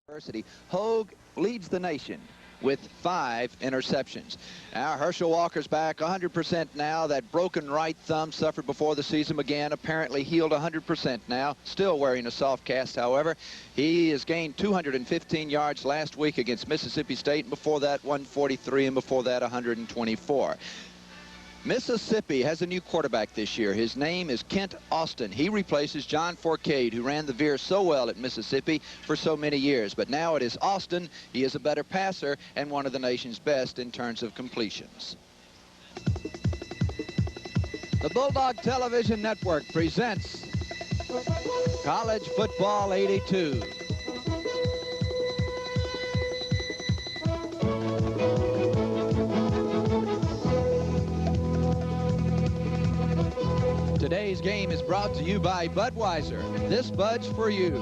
University. Hogue leads the nation with 5 interceptions. Now Herschel Walker's back 100% now. That broken right thumb suffered before the season began, apparently healed 100% now. Still wearing a soft cast, however. He has gained 215 yards last week against Mississippi State, and before that 143, and before that 124. Mississippi has a new quarterback this year. His name is Kent Austin. He replaces John Forcade, who ran the veer so well at Mississippi for so many years. But now it is Austin. He is a better passer and one of the nation's best in terms of completions. The Bulldog Television Network presents College Football 82. Today's game is brought to you by Budweiser. This Bud's for you.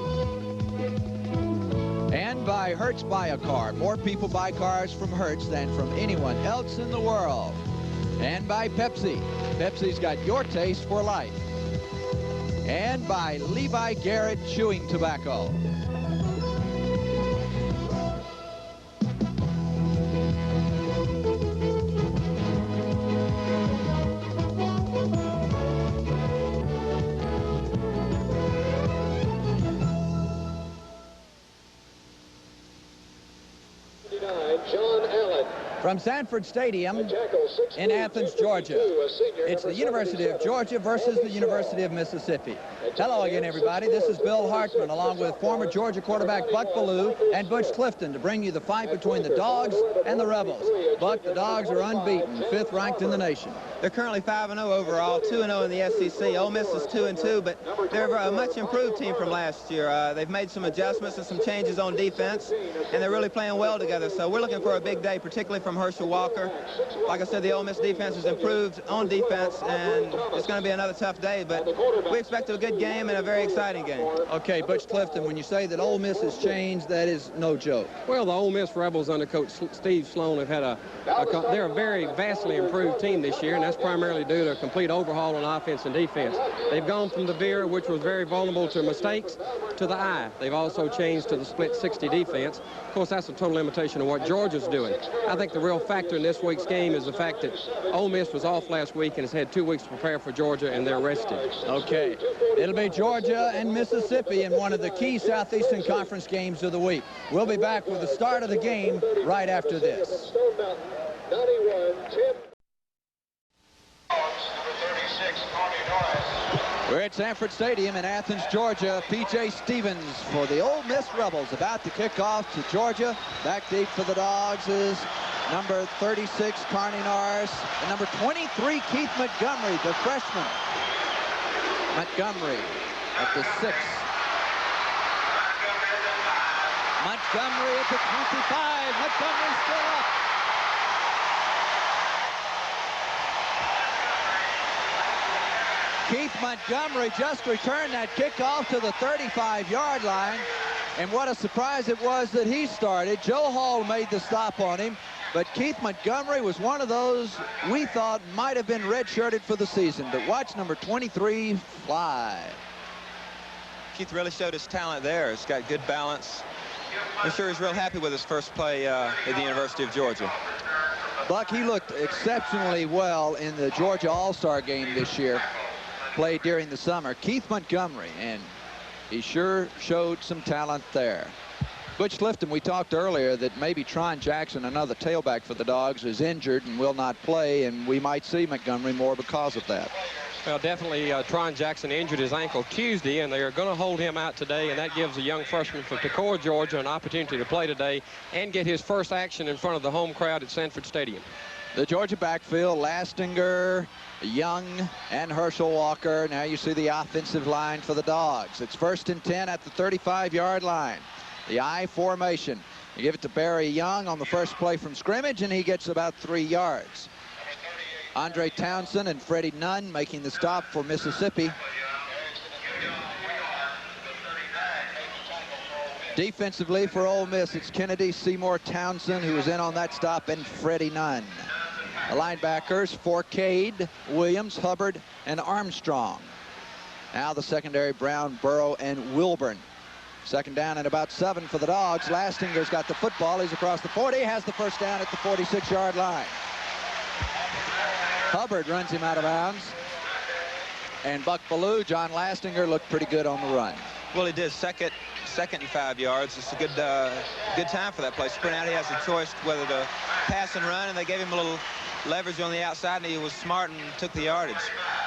And by Hertz Buy a Car. More people buy cars from Hertz than from anyone else in the world. And by Pepsi. Pepsi's got your taste for life. And by Levi Garrett Chewing Tobacco. From Sanford Stadium in Athens, Georgia, it's the University of Georgia versus the University of Mississippi. Hello again, everybody. This is Bill Hartman, along with former Georgia quarterback Buck Ballou and Butch Clifton, to bring you the fight between the Dogs and the Rebels. Buck, the Dogs are unbeaten, 5th ranked in the nation. They're currently 5-0 overall, 2-0 in the SEC. Ole Miss is 2-2, but they're a much improved team from last year. They've made some adjustments and some changes on defense, and they're really playing well together. So we're looking for a big day, particularly from Herschel Walker. Like I said, the Ole Miss defense has improved on defense, and it's going to be another tough day, but we expect a good game and a very exciting game. Okay, Butch Clifton, when you say that Ole Miss has changed, that is no joke. Well, the Ole Miss Rebels under Coach Steve Sloan have had they're a very vastly improved team this year, and that's primarily due to a complete overhaul on offense and defense. They've gone from the veer, which was very vulnerable to mistakes, to the eye. They've also changed to the split 60 defense. Of course, that's a total imitation of what Georgia's doing. I think the real factor in this week's game is the fact that Ole Miss was off last week and has had 2 weeks to prepare for Georgia, and they're rested. Okay. It'll be Georgia and Mississippi in one of the key Southeastern Conference games of the week. We'll be back with the start of the game right after this. We're at Sanford Stadium in Athens, Georgia. P.J. Stevens for the Ole Miss Rebels about to kick off to Georgia. Back deep for the Dogs is number 36, Carney Norris, and number 23, Keith Montgomery, the freshman. Montgomery at the 6. Montgomery at the 25. Montgomery still up. Keith Montgomery just returned that kickoff to the 35-yard line. And what a surprise it was that he started. Joe Hall made the stop on him. But Keith Montgomery was one of those we thought might have been redshirted for the season. But watch number 23 fly. Keith really showed his talent there. He's got good balance. I'm sure he's real happy with his first play at the University of Georgia. Buck, he looked exceptionally well in the Georgia All-Star game this year, played during the summer. Keith Montgomery, and he sure showed some talent there. Butch Clifton, we talked earlier that maybe Tron Jackson, another tailback for the Dogs, is injured and will not play, and we might see Montgomery more because of that. Well, definitely Tron Jackson injured his ankle Tuesday, and they are going to hold him out today, and that gives a young freshman from Decorah, Georgia, an opportunity to play today and get his first action in front of the home crowd at Sanford Stadium. The Georgia backfield, Lastinger, Young, and Herschel Walker. Now you see the offensive line for the Dogs. It's 1st and 10 at the 35-yard line. The I formation. You give it to Barry Young on the first play from scrimmage, and he gets about 3 yards. Andre Townsend and Freddie Nunn making the stop for Mississippi. Defensively for Ole Miss, it's Kennedy, Seymour, Townsend, who was in on that stop, and Freddie Nunn. The linebackers, Forcade, Williams, Hubbard, and Armstrong. Now the secondary, Brown, Burrow, and Wilburn. Second down and about 7 for the Dogs. Lastinger's got the football. He's across the 40, has the first down at the 46-yard line. Hubbard runs him out of bounds. And Buck Ballou, John Lastinger, looked pretty good on the run. Well, he did. Second and 5 yards. It's a good time for that play. Sprint out, he has a choice whether to pass and run, and they gave him a little leverage on the outside, and he was smart and took the yardage.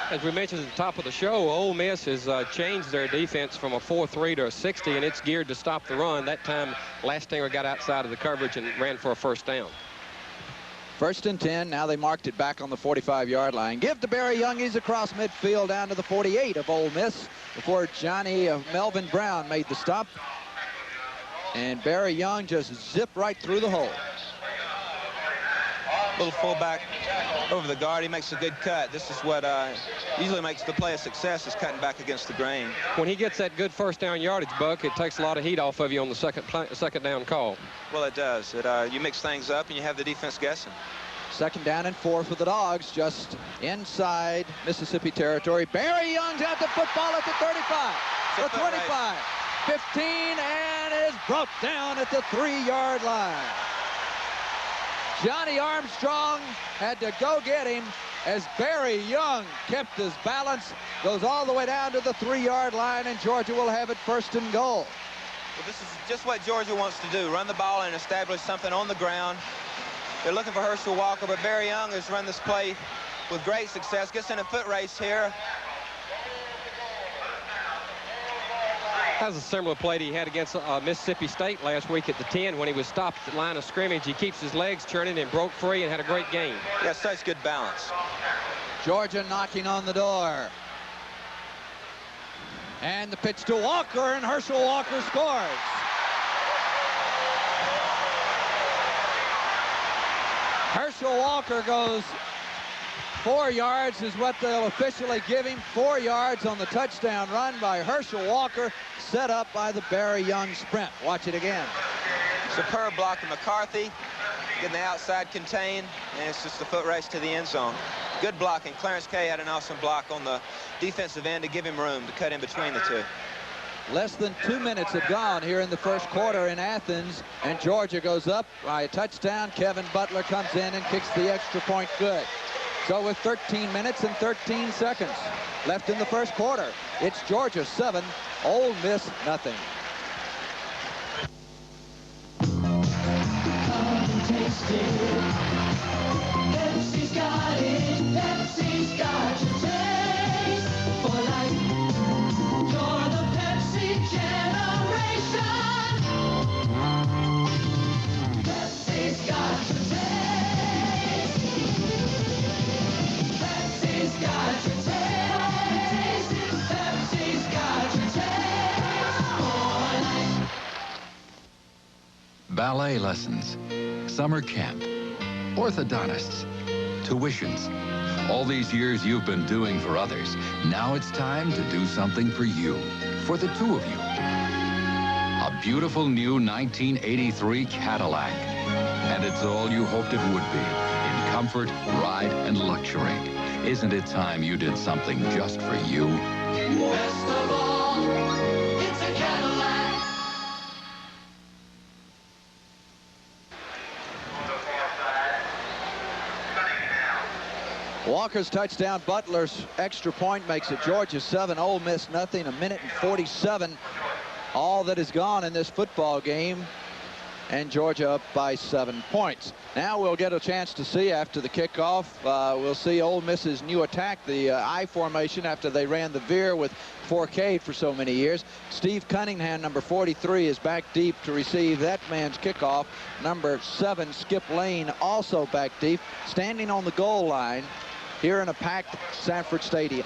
As we mentioned at the top of the show, Ole Miss has changed their defense from a 4-3 to a 60, and it's geared to stop the run. That time, Lastinger got outside of the coverage and ran for a first down. First and 10. Now they marked it back on the 45-yard line. Give to Barry Young. He's across midfield down to the 48 of Ole Miss before Melvin Brown made the stop. And Barry Young just zipped right through the hole. Little fullback over the guard. He makes a good cut. This is what usually makes the play a success, is cutting back against the grain. When he gets that good first down yardage, Buck, it takes a lot of heat off of you on the second down call. Well, it does. You mix things up and you have the defense guessing. Second down and 4 for the Dogs, just inside Mississippi territory. Barry Young's at the football at the 35, the 25, 15, and is brought down at the 3-yard line. Johnny Armstrong had to go get him as Barry Young kept his balance, goes all the way down to the 3-yard line, and Georgia will have it first and goal. Well, this is just what Georgia wants to do, run the ball and establish something on the ground. They're looking for Herschel Walker, but Barry Young has run this play with great success. Gets in a foot race here. That's a similar play he had against Mississippi State last week at the 10 when he was stopped at the line of scrimmage. He keeps his legs churning and broke free and had a great game. Yeah, such good balance. Georgia knocking on the door. And the pitch to Walker, and Herschel Walker scores. Herschel Walker goes 4 yards is what they'll officially give him. 4 yards on the touchdown run by Herschel Walker, set up by the Barry Young sprint. Watch it again. Superb block of McCarthy, getting the outside contained, and it's just a foot race to the end zone. Good blocking. Clarence Kay had an awesome block on the defensive end to give him room to cut in between the two. Less than 2 minutes have gone here in the first quarter in Athens, and Georgia goes up by a touchdown. Kevin Butler comes in and kicks the extra point good. So with 13 minutes and 13 seconds left in the first quarter, it's Georgia 7, Ole Miss nothing. Pepsi's got it, Pepsi's got your taste for life. You're the Pepsi generation. Pepsi's got your taste. Pepsi's got your taste. Pepsi's got your taste for life. Ballet lessons, summer camp, orthodontists, tuitions. All these years you've been doing for others. Now it's time to do something for you, for the two of you. A beautiful new 1983 Cadillac. And it's all you hoped it would be, in comfort, ride, and luxury. Isn't it time you did something just for you? Best of all, it's a Cadillac. Walker's touchdown, Butler's extra point makes it Georgia 7, Ole Miss nothing. 1 minute and 47, all that is gone in this football game, and Georgia up by 7 points. Now we'll get a chance to see after the kickoff. We'll see Ole Miss's new attack, the I formation, after they ran the veer with Forcade for so many years. Steve Cunningham, number 43, is back deep to receive that man's kickoff. Number 7, Skip Lane, also back deep, standing on the goal line here in a packed Sanford Stadium.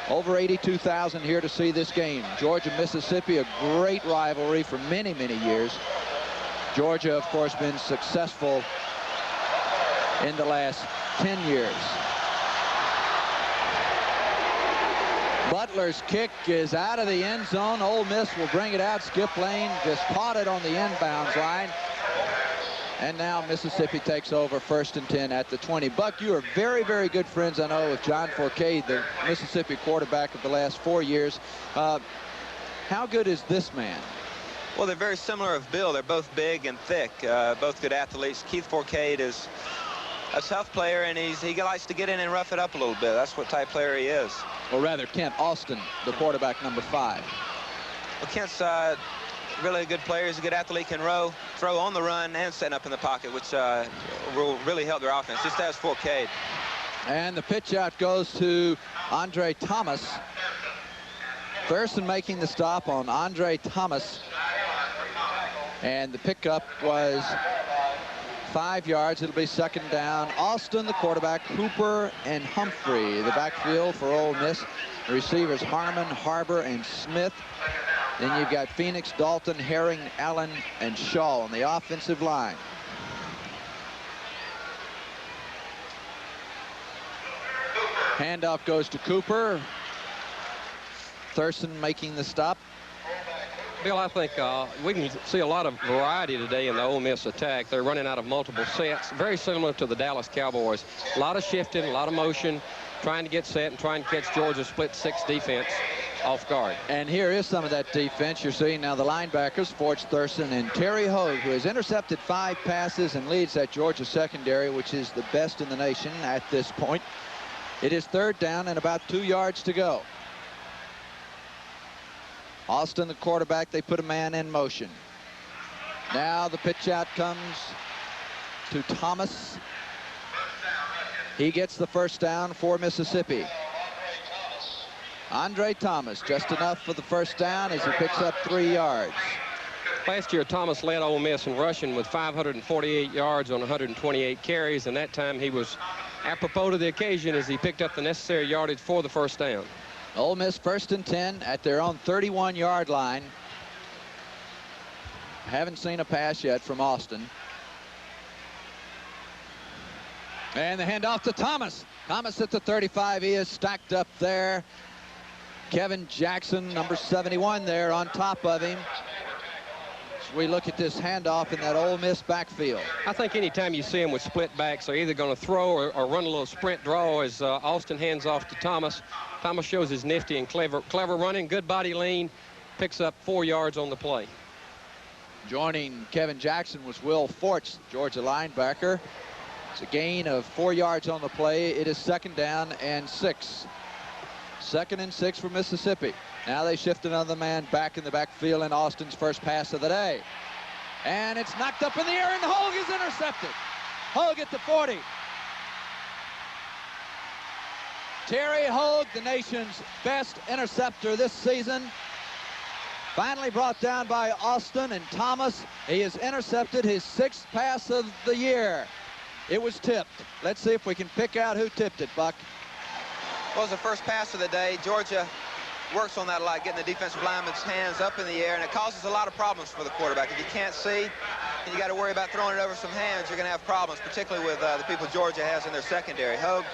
Over 82,000 here to see this game. Georgia, Mississippi, a great rivalry for many, many years. Georgia, of course, been successful in the last 10 years. Butler's kick is out of the end zone. Ole Miss will bring it out. Skip Lane just caught it on the inbounds line. And now Mississippi takes over 1st and 10 at the 20. Buck, you are very, very good friends, I know, with John Forcade, the Mississippi quarterback of the last 4 years. How good is this man? Well, they're very similar of build. They're both big and thick, both good athletes. Keith Forcade is a tough player, and he likes to get in and rough it up a little bit. That's what type player he is. Or rather, Kent Austin, the quarterback, number 5. Well, Kent's really a good player. He's a good athlete, can throw on the run and set up in the pocket, which will really help their offense, just as Forcade. And the pitch out goes to Andre Thomas. Thurston making the stop on Andre Thomas. And the pickup was 5 yards. It'll be second down. Austin, the quarterback, Hooper and Humphrey, the backfield for Ole Miss. The receivers Harmon, Harbor, and Smith. Then you've got Phoenix, Dalton, Herring, Allen, and Shaw on the offensive line. Handoff goes to Cooper. Thurston making the stop. Bill, I think we can see a lot of variety today in the Ole Miss attack. They're running out of multiple sets, very similar to the Dallas Cowboys. A lot of shifting, a lot of motion, trying to get set and trying to catch Georgia's split 6 defense off guard. And here is some of that defense. You're seeing now the linebackers, Forge Thurston and Terry Hogue, who has intercepted 5 passes and leads that Georgia secondary, which is the best in the nation at this point. It is third down and about 2 yards to go. Austin, the quarterback, they put a man in motion. Now the pitch out comes to Thomas. He gets the first down for Mississippi. Andre Thomas, just enough for the first down as he picks up 3 yards. Last year, Thomas led Ole Miss in rushing with 548 yards on 128 carries, and that time he was apropos to the occasion as he picked up the necessary yardage for the first down. Ole Miss first and 10 at their own 31-yard line. Haven't seen a pass yet from Austin. And the handoff to Thomas. Thomas at the 35. He is stacked up there. Kevin Jackson, number 71, there on top of him. As we look at this handoff in that Ole Miss backfield. I think anytime you see him with split backs, they're either going to throw or run a little sprint draw as Austin hands off to Thomas. Thomas shows his nifty and clever running, good body lean, picks up 4 yards on the play. Joining Kevin Jackson was Will Forts, Georgia linebacker. It's a gain of 4 yards on the play. It is second down and 6. Second and 6 for Mississippi. Now they shift another man back in the backfield in Austin's first pass of the day. And it's knocked up in the air, and Hogue is intercepted. Hogue at the 40. Terry Hogue, the nation's best interceptor this season. Finally brought down by Austin and Thomas. He has intercepted his 6th pass of the year. It was tipped. Let's see if we can pick out who tipped it, Buck. Well, it was the first pass of the day. Georgia works on that a lot, getting the defensive lineman's hands up in the air, and it causes a lot of problems for the quarterback. If you can't see, and you got to worry about throwing it over some hands, you're going to have problems, particularly with the people Georgia has in their secondary. Hogue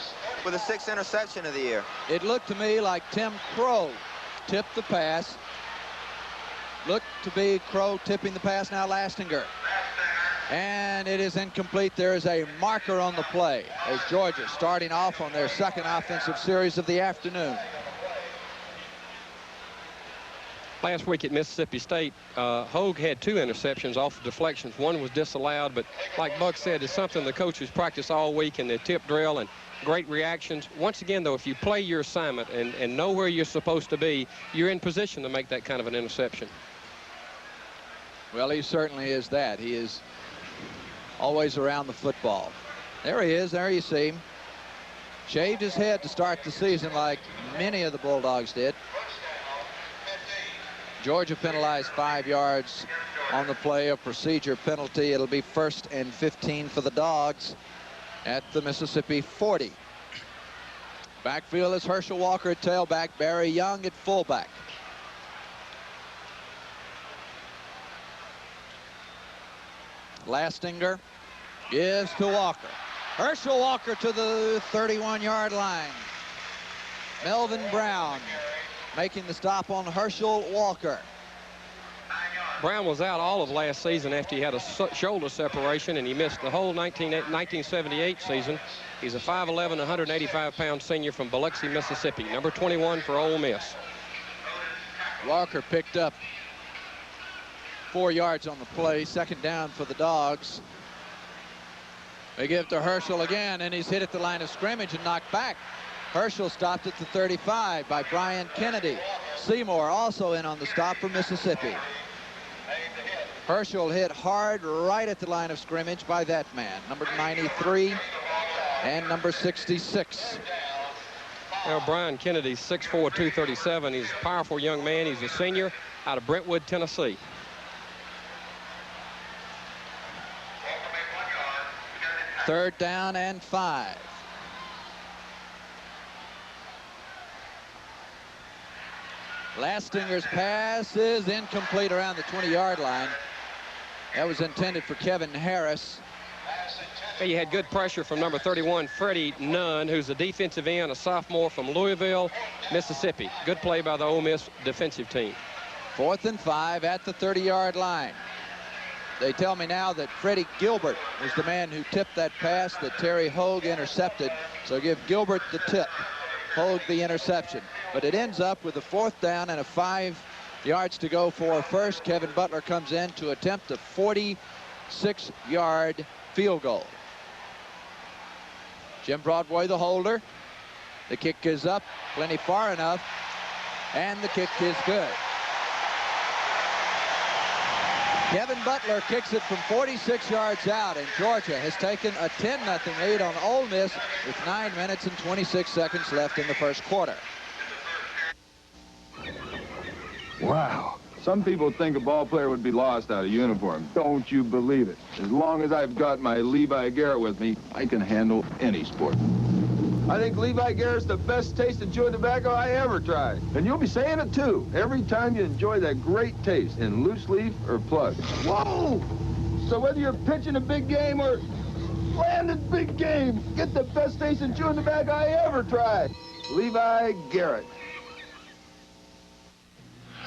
with a 6th interception of the year. It looked to me like Tim Crow tipped the pass. Looked to be Crow tipping the pass, now Lastinger. And it is incomplete. There is a marker on the play as Georgia starting off on their second offensive series of the afternoon. Last week at Mississippi State, Hogue had 2 interceptions off of deflections. One was disallowed, but like Buck said, it's something the coaches practice all week in the tip drill, and great reactions. Once again, though, if you play your assignment and know where you're supposed to be, you're in position to make that kind of an interception. Well, he certainly is that. He is always around the football. There he is. There you see him. Shaved his head to start the season like many of the Bulldogs did. Georgia penalized 5 yards on the play, a procedure penalty. It'll be 1st and 15 for the Dogs at the Mississippi 40. Backfield is Herschel Walker at tailback, Barry Young at fullback. Lastinger gives to Walker. Herschel Walker to the 31-yard line. Melvin Brown making the stop on Herschel Walker. Brown was out all of last season after he had a shoulder separation, and he missed the whole 1978 season. He's a 5'11", 185-pound senior from Biloxi, Mississippi, number 21 for Ole Miss. Walker picked up 4 yards on the play. Second down for the Dogs. They give to Herschel again, and he's hit at the line of scrimmage and knocked back. Herschel stopped at the 35 by Brian Kennedy. Seymour also in on the stop for Mississippi. Herschel hit hard right at the line of scrimmage by that man, number 93 and number 66. Now, Brian Kennedy, 6'4", 237. He's a powerful young man. He's a senior out of Brentwood, Tennessee. Third down and 5. Lastinger's pass is incomplete around the 20-yard line. That was intended for Kevin Harris. You had good pressure from number 31, Freddie Nunn, who's a defensive end, a sophomore from Louisville, Mississippi. Good play by the Ole Miss defensive team. 4th and 5 at the 30-yard line. They tell me now that Freddie Gilbert was the man who tipped that pass that Terry Hogue intercepted. So give Gilbert the tip, Hogue the interception. But it ends up with a 4th down and a 5 yards to go for first. Kevin Butler comes in to attempt a 46-yard field goal. Jim Broadway, the holder. The kick is up, plenty far enough, and the kick is good. Kevin Butler kicks it from 46 yards out, and Georgia has taken a 10-0 lead on Ole Miss with 9 minutes and 26 seconds left in the first quarter. Wow. Some people think a ball player would be lost out of uniform. Don't you believe it. As long as I've got my Levi Garrett with me, I can handle any sport. I think Levi Garrett's the best taste of chewing tobacco I ever tried. And you'll be saying it too, every time you enjoy that great taste in loose leaf or plug. Whoa! So whether you're pitching a big game or landing big game, get the best taste in chewing tobacco I ever tried. Levi Garrett.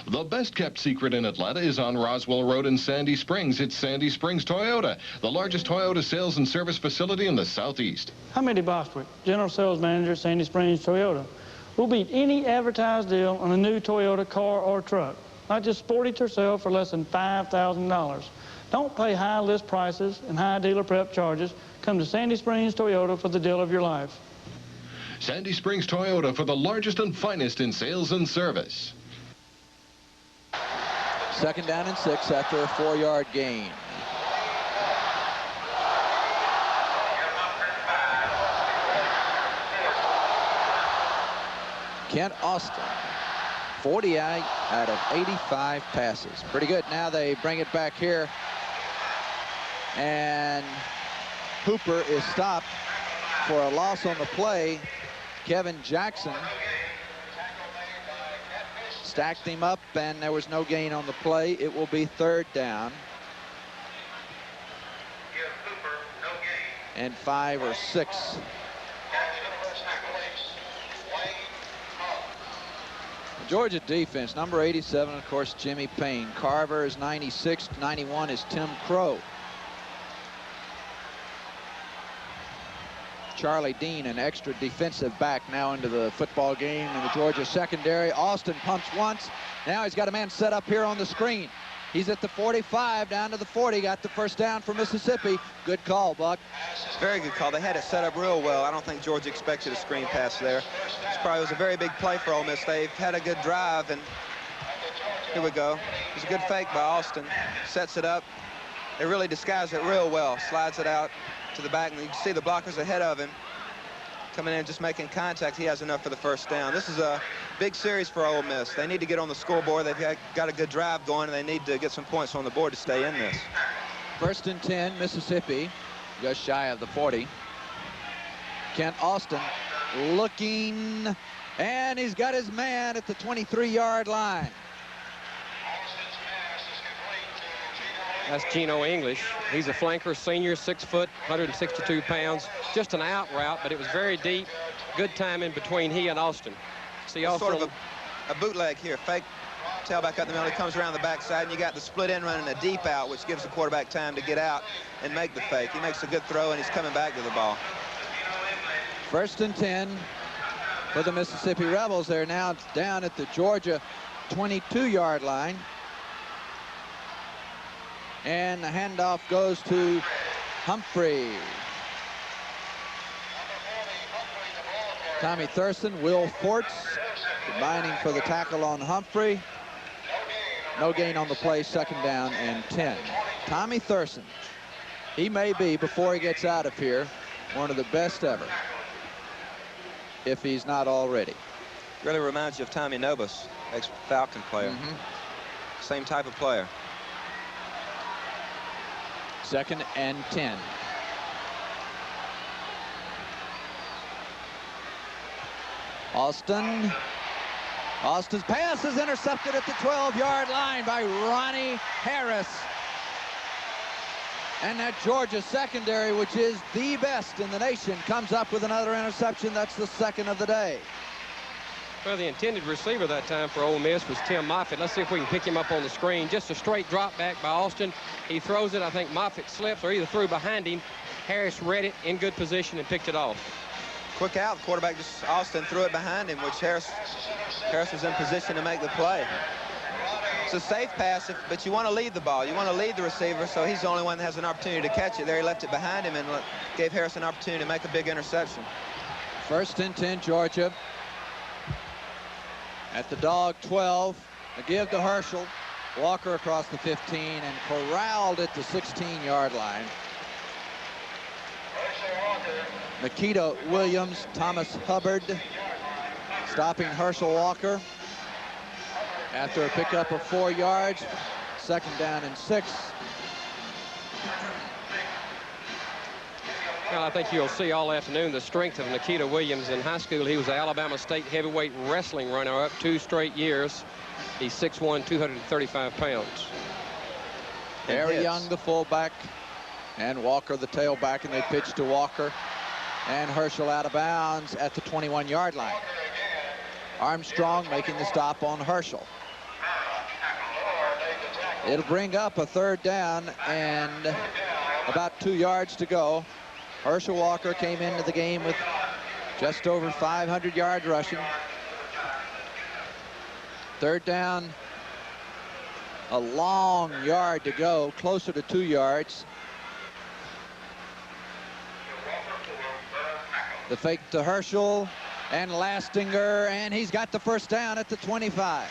The best-kept secret in Atlanta is on Roswell Road in Sandy Springs. It's Sandy Springs Toyota, the largest Toyota sales and service facility in the Southeast. I'm Eddie Bostwick, General Sales Manager, Sandy Springs Toyota. We'll beat any advertised deal on a new Toyota car or truck. Not just Sportage or sell for less than $5,000. Don't pay high list prices and high dealer prep charges. Come to Sandy Springs Toyota for the deal of your life. Sandy Springs Toyota for the largest and finest in sales and service. Second down and 6 after a 4-yard gain. Kent Austin, 48 out of 85 passes. Pretty good. Now they bring it back here. And Hooper is stopped for a loss on the play. Kevin Jackson stacked him up, and there was no gain on the play. It will be 3rd down and 5 or 6. Georgia defense, number 87, of course, Jimmy Payne. Carver is 96. 91 is Tim Crow. Charlie Dean, an extra defensive back now into the football game in the Georgia secondary. Austin pumps once. Now he's got a man set up here on the screen. He's at the 45, down to the 40. Got the first down for Mississippi. Good call, Buck. Very good call. They had it set up real well. I don't think Georgia expected a screen pass there. This probably was a very big play for Ole Miss. They've had a good drive, and here we go. It's a good fake by Austin. Sets it up. They really disguise it real well. Slides it out to the back, and you can see the blockers ahead of him coming in, just making contact. He has enough for the first down. This is a big series for Ole Miss. They need to get on the scoreboard. They've got a good drive going, and they need to get some points on the board to stay in this. 1st and 10, Mississippi, just shy of the 40. Kent Austin looking, and he's got his man at the 23-yard line. That's Geno English. He's a flanker, senior, 6 foot, 162 pounds. Just an out route, but it was very deep. Good timing between he and Austin. See, also sort of a bootleg here. Fake tailback up the middle. He comes around the backside, and you got the split end running a deep out, which gives the quarterback time to get out and make the fake. He makes a good throw, and he's coming back to the ball. 1st and 10 for the Mississippi Rebels. They're now down at the Georgia 22-yard line. And the handoff goes to Humphrey. Tommy Thurston, Will Forts combining for the tackle on Humphrey. No gain on the play, 2nd down and 10. Tommy Thurston, he may be, before he gets out of here, one of the best ever, if he's not already. Really reminds you of Tommy Nobis, ex-Falcon player. Same type of player. 2nd and 10. Austin's pass is intercepted at the 12-yard line by Ronnie Harris. And that Georgia secondary, which is the best in the nation, comes up with another interception. That's the 2nd of the day. Well, the intended receiver that time for Ole Miss was Tim Moffitt. Let's see if we can pick him up on the screen. Just a straight drop back by Austin. He throws it. I think Moffitt slips or either threw behind him. Harris read it in good position and picked it off. Quick out. The quarterback Austin threw it behind him, which Harris was in position to make the play. It's a safe pass, but you want to lead the ball. You want to lead the receiver, so he's the only one that has an opportunity to catch it. There he left it behind him and gave Harris an opportunity to make a big interception. 1st and 10, Georgia. At the dog 12, a give to Herschel. Walker across the 15 and corralled at the 16-yard line. Nikita Williams, Thomas Hubbard stopping Herschel Walker after a pickup of 4 yards. 2nd down and 6. Well, I think you'll see all afternoon the strength of Nikita Williams. In high school, he was the Alabama State heavyweight wrestling runner-up 2 straight years. He's 6'1", 235 pounds. Very young, the fullback, and Walker, the tailback, and they pitch to Walker. And Herschel out of bounds at the 21-yard line. Armstrong making the stop on Herschel. It'll bring up a 3rd down and about 2 yards to go. Herschel Walker came into the game with just over 500 yards rushing. 3rd down, a long yard to go, closer to 2 yards. The fake to Herschel and Lastinger, and he's got the 1st down at the 25.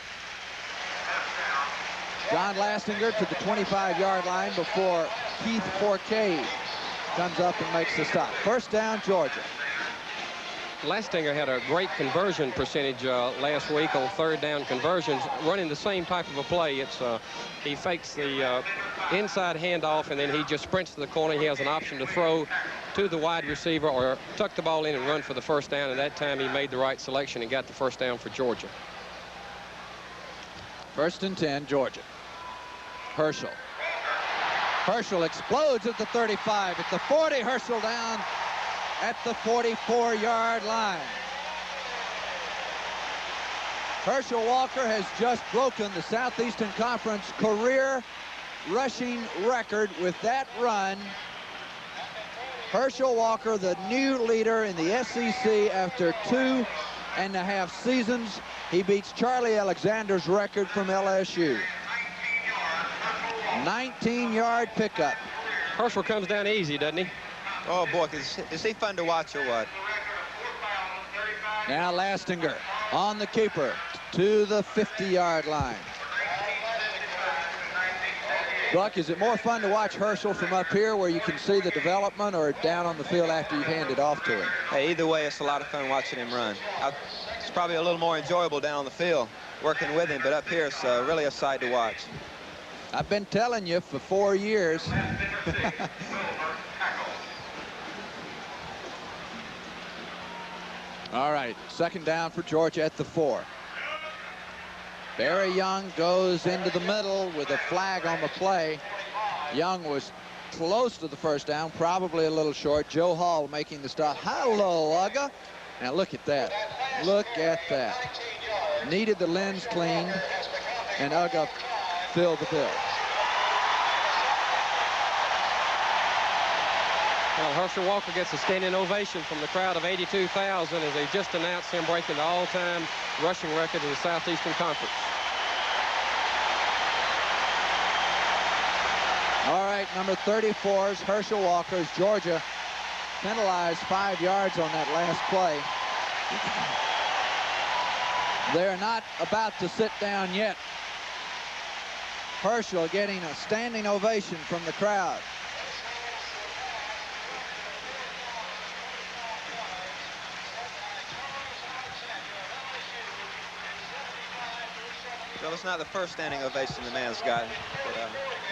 John Lastinger to the 25-yard line before Keith Forquet comes up and makes the stop. 1st down, Georgia. Lastinger had a great conversion percentage last week on 3rd down conversions, running the same type of a play. It's he fakes the inside handoff, and then he just sprints to the corner. He has an option to throw to the wide receiver or tuck the ball in and run for the 1st down, and that time he made the right selection and got the 1st down for Georgia. 1st and 10, Georgia. Herschel. Herschel explodes at the 35. At the 40, Herschel down at the 44-yard line. Herschel Walker has just broken the Southeastern Conference career rushing record with that run. Herschel Walker, the new leader in the SEC after 2.5 seasons. He beats Charlie Alexander's record from LSU. 19-yard pickup. Herschel comes down easy, doesn't he? Oh, boy, is he fun to watch or what? Now Lastinger on the keeper to the 50-yard line. Buck, is it more fun to watch Herschel from up here where you can see the development, or down on the field after you've handed off to him? Hey, either way, it's a lot of fun watching him run. It's probably a little more enjoyable down on the field working with him, but up here it's really a sight to watch. I've been telling you for 4 years. All right, 2nd down for Georgia at the 4. Barry Young goes into the middle with a flag on the play. Young was close to the 1st down, probably a little short. Joe Hall making the stop. Hello, Ugga. Now look at that. Look at that. Needed the lens cleaned, and Ugga filled the bill. Well, Herschel Walker gets a standing ovation from the crowd of 82,000 as they just announced him breaking the all-time rushing record in the Southeastern Conference. All right, number 34's Herschel Walker's Georgia penalized 5 yards on that last play. They're not about to sit down yet. Herschel getting a standing ovation from the crowd. Well, it's not the first standing ovation the man's gotten, but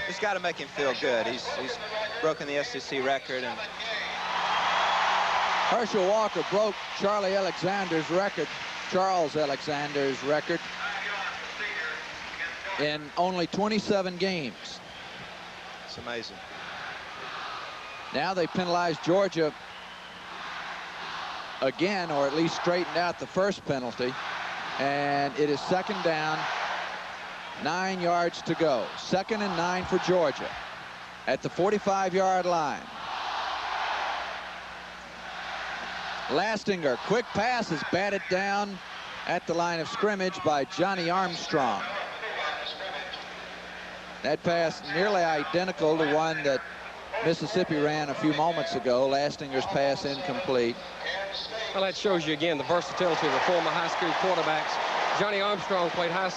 it's got to make him feel good. He's broken the SEC record. And Herschel Walker broke Charles Alexander's record in only 27 games. It's amazing. Now they penalized Georgia again, or at least straightened out the first penalty. And it is 2nd down, 9 yards to go. 2nd and 9 for Georgia at the 45-yard line. Lastinger, quick pass, is batted down at the line of scrimmage by Johnny Armstrong. That pass nearly identical to one that Mississippi ran a few moments ago. Lastinger's pass incomplete. Well, that shows you again the versatility of the former high school quarterbacks. Johnny Armstrong played high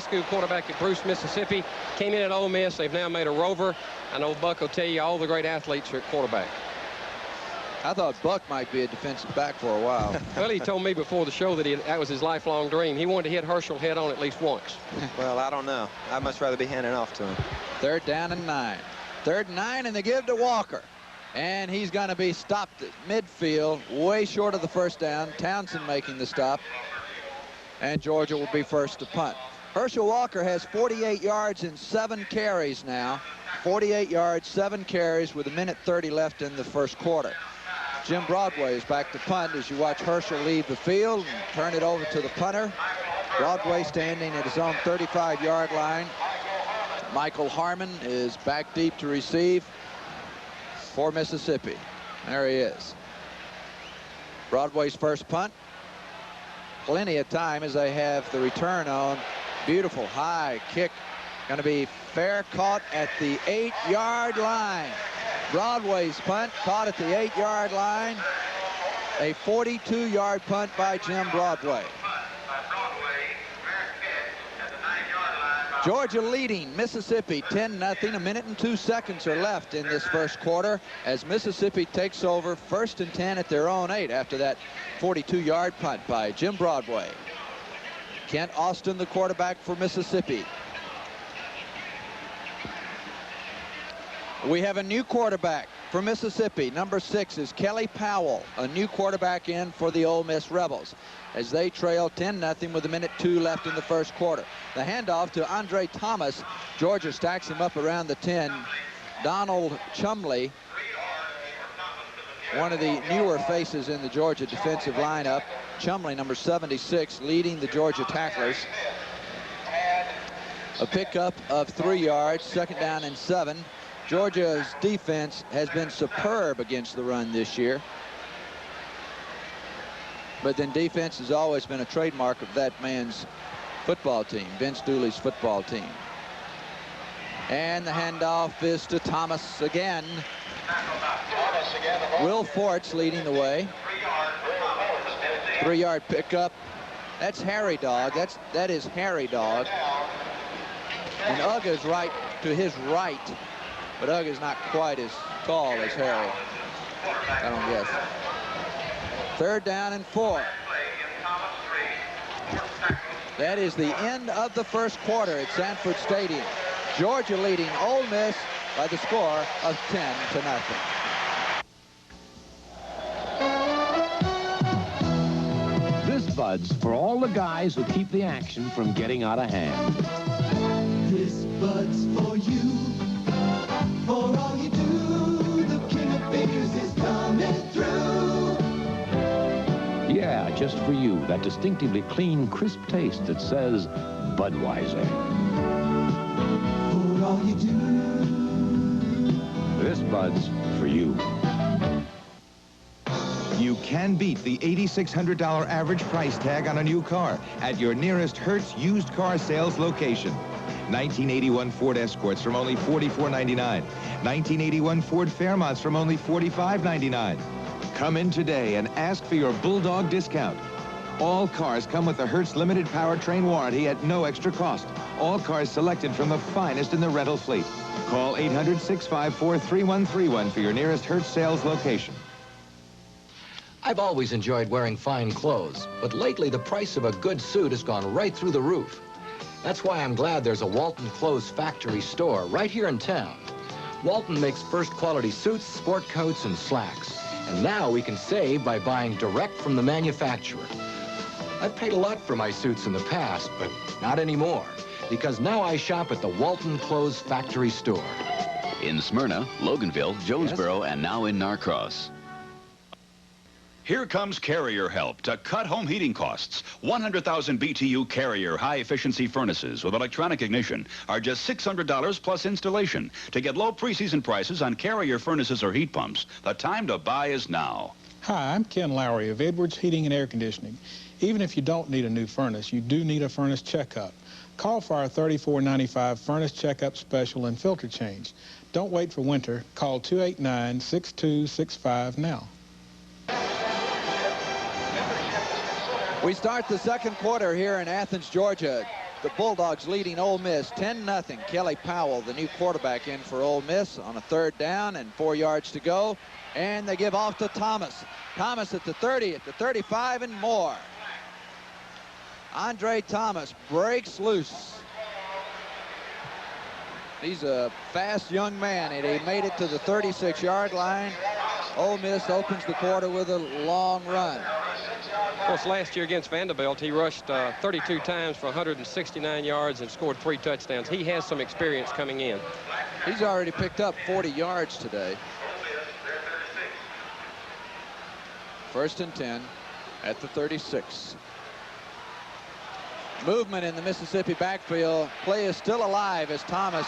school quarterback at Bruce, Mississippi, came in at Ole Miss. They've now made a Rover. I know Buck will tell you all the great athletes are at quarterback. I thought Buck might be a defensive back for a while. Well, he told me before the show that that was his lifelong dream. He wanted to hit Herschel head on at least once. Well, I don't know. I'd much rather be handing off to him. 3rd down and 9. 3rd and 9, and they give to Walker. And he's going to be stopped at midfield, way short of the 1st down. Townsend making the stop. And Georgia will be first to punt. Herschel Walker has 48 yards and 7 carries now. 48 yards, 7 carries with 1:30 left in the first quarter. Jim Broadway is back to punt as you watch Herschel leave the field and turn it over to the punter. Broadway standing at his own 35-yard line. Michael Harmon is back deep to receive for Mississippi. There he is. Broadway's first punt. Plenty of time as they have the return on. Beautiful high kick. Going to be fair, caught at the 8-yard line. Broadway's punt caught at the 8-yard line. A 42-yard punt by Jim Broadway. Georgia leading Mississippi 10-0. A minute and 2 seconds are left in this first quarter as Mississippi takes over 1st and 10 at their own 8 after that 42-yard punt by Jim Broadway. Kent Austin, the quarterback for Mississippi. We have a new quarterback for Mississippi. Number 6 is Kelly Powell, a new quarterback in for the Ole Miss Rebels as they trail 10-0 with 1:02 left in the first quarter. The handoff to Andre Thomas. Georgia stacks him up around the 10. Donald Chumley, one of the newer faces in the Georgia defensive lineup. Chumley, number 76, leading the Georgia tacklers. A pickup of 3 yards, 2nd down and 7. Georgia's defense has been superb against the run this year. But then defense has always been a trademark of that man's football team, Vince Dooley's football team. And the handoff is to Thomas again. Will Forts leading the way. 3-yard pickup. That's Harry Dog. That is Harry Dog. And Ugg's right to his right. But Ugg is not quite as tall as Harry, I don't guess. 3rd down and 4. That is the end of the first quarter at Sanford Stadium. Georgia leading Ole Miss by the score of 10-0. This Bud's for all the guys who keep the action from getting out of hand. This Bud's for you. For all you do, the king of beers is coming through. Yeah, just for you, that distinctively clean, crisp taste that says Budweiser. For all you do. This Bud's for you. You can beat the $8,600 average price tag on a new car at your nearest Hertz used car sales location. 1981 Ford Escorts from only $44.99. 1981 Ford Fairmonts from only $45.99. Come in today and ask for your Bulldog discount. All cars come with the Hertz limited powertrain warranty at no extra cost. All cars selected from the finest in the rental fleet. Call 800-654-3131 for your nearest Hertz sales location. I've always enjoyed wearing fine clothes, but lately the price of a good suit has gone right through the roof. That's why I'm glad there's a Walton Clothes Factory store right here in town. Walton makes first-quality suits, sport coats, and slacks. And now we can save by buying direct from the manufacturer. I've paid a lot for my suits in the past, but not anymore, because now I shop at the Walton Clothes Factory store. In Smyrna, Loganville, Jonesboro, and now in Norcross. Here comes Carrier Help to cut home heating costs. 100,000 BTU Carrier high-efficiency furnaces with electronic ignition are just $600 plus installation. To get low preseason prices on Carrier furnaces or heat pumps, the time to buy is now. Hi, I'm Ken Lowry of Edwards Heating and Air Conditioning. Even if you don't need a new furnace, you do need a furnace checkup. Call for our $34.95 furnace checkup special and filter change. Don't wait for winter. Call 289-6265 now. We start the second quarter here in Athens, Georgia. The Bulldogs leading Ole Miss 10-0. Kelly Powell, the new quarterback, in for Ole Miss on a 3rd down and 4 yards to go. And they give off to Thomas. Thomas at the 30, at the 35, and more. Andre Thomas breaks loose. He's a fast young man, and he made it to the 36-yard line. Ole Miss opens the quarter with a long run. Of course, last year against Vanderbilt, he rushed 32 times for 169 yards and scored 3 touchdowns. He has some experience coming in. He's already picked up 40 yards today. 1st and 10 at the 36. Movement in the Mississippi backfield. Play is still alive as Thomas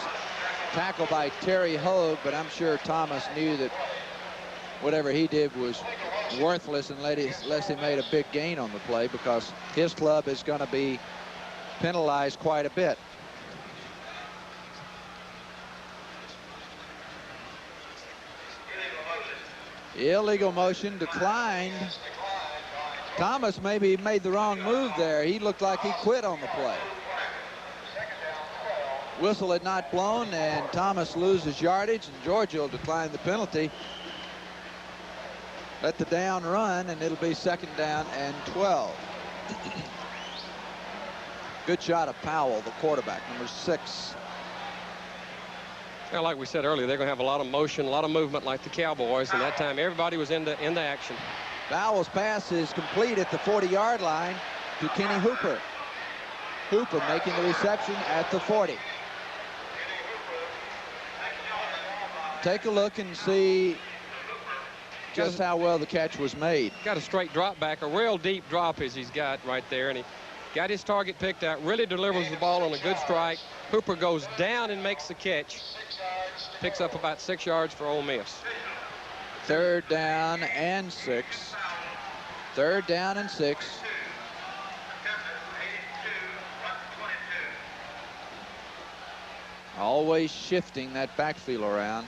tackled by Terry Hogue, but I'm sure Thomas knew that whatever he did was worthless unless he made a big gain on the play, because his club is going to be penalized quite a bit. Illegal motion declined. Thomas maybe made the wrong move there. He looked like he quit on the play. Whistle had not blown, and Thomas loses yardage, and Georgia will decline the penalty. Let the down run, and it'll be 2nd down and 12. Good shot of Powell, the quarterback, number 6. Well, like we said earlier, they're going to have a lot of motion, a lot of movement like the Cowboys, and that time everybody was into action. Powell's pass is complete at the 40-yard line to Kenny Hooper. Hooper making the reception at the 40. Take a look and see just how well the catch was made. Got a straight drop back, a real deep drop as he's got right there, and he got his target picked out, really delivers the ball on a good strike. Hooper goes down and makes the catch. Picks up about 6 yards for Ole Miss. 3rd down and 6. 3rd down and 6. Always shifting that backfield around.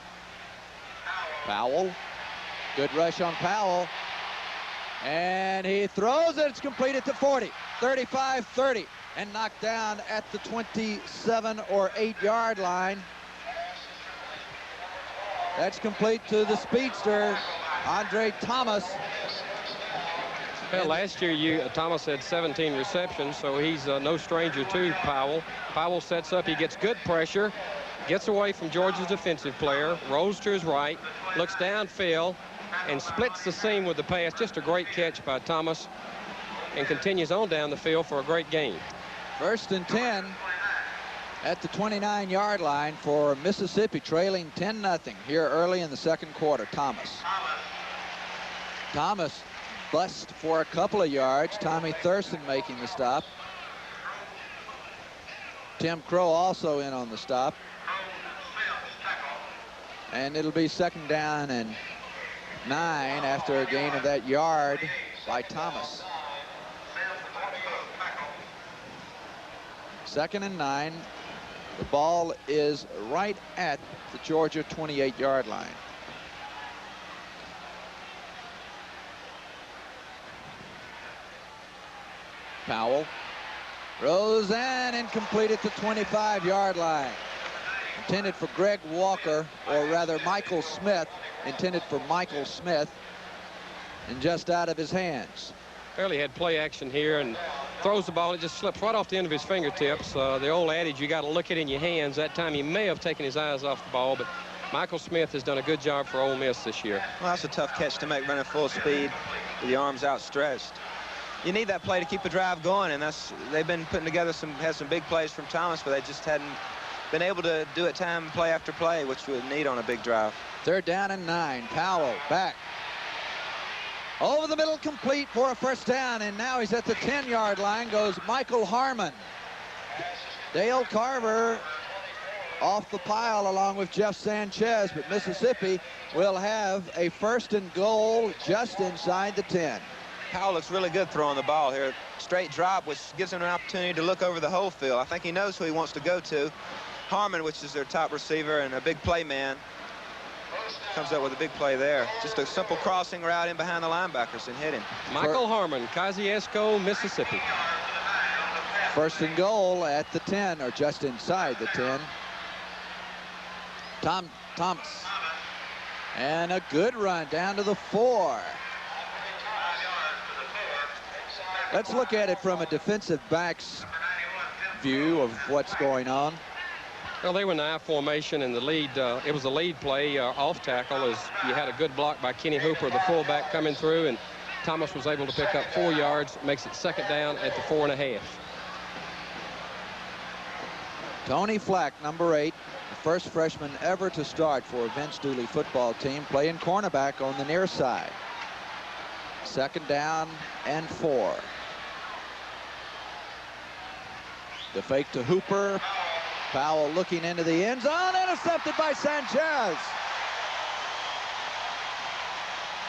Powell. Good rush on Powell. And he throws it. It's complete at the 40. 35-30. And knocked down at the 27 or 8-yard line. That's complete to the speedster, Andre Thomas. Well, last year Thomas had 17 receptions, so he's no stranger to Powell. Powell sets up, he gets good pressure, gets away from Georgia's defensive player, rolls to his right, looks downfield, and splits the seam with the pass. Just a great catch by Thomas, and continues on down the field for a great gain. 1st and 10 at the 29-yard line for Mississippi, trailing 10-0 here early in the 2nd quarter. Thomas bust for a couple of yards. Tommy Thurston making the stop. Tim Crow also in on the stop. And it'll be 2nd down and 9 after a gain of that yard by Thomas. 2nd and 9. The ball is right at the Georgia 28-yard line. Powell throws and incomplete at the 25-yard line. Intended for Greg Walker, or rather Michael Smith, intended for Michael Smith, and just out of his hands. Fairley had play action here and throws the ball. It just slips right off the end of his fingertips. The old adage, you got to look it in your hands. That time he may have taken his eyes off the ball, but Michael Smith has done a good job for Ole Miss this year. Well, that's a tough catch to make running full speed with the arms outstretched. You need that play to keep the drive going, and they've been putting together had some big plays from Thomas, but they just hadn't been able to do it play after play, which we would need on a big drive. 3rd down and 9. Powell back. Over the middle, complete for a first down, and now he's at the 10-yard line, goes Michael Harmon. Dale Carver off the pile along with Jeff Sanchez, but Mississippi will have a 1st and goal just inside the 10. Powell looks really good throwing the ball here. Straight drop, which gives him an opportunity to look over the whole field. I think he knows who he wants to go to. Harmon, which is their top receiver and a big play man, comes up with a big play there. Just a simple crossing route in behind the linebackers and hit him. Michael Harmon, Kosciuszko, Mississippi. 1st and goal at the 10, or just inside the 10. Thomas. And a good run down to the 4. Let's look at it from a defensive back's view of what's going on. Well, they were in the I formation, and the lead, it was a lead play off tackle as you had a good block by Kenny Hooper, the fullback, coming through, and Thomas was able to pick up 4 yards, makes it 2nd down at the 4.5. Tony Flack, number 8, the first freshman ever to start for a Vince Dooley football team, playing cornerback on the near side. 2nd down and 4. The fake to Hooper. Powell looking into the end zone, intercepted by Sanchez.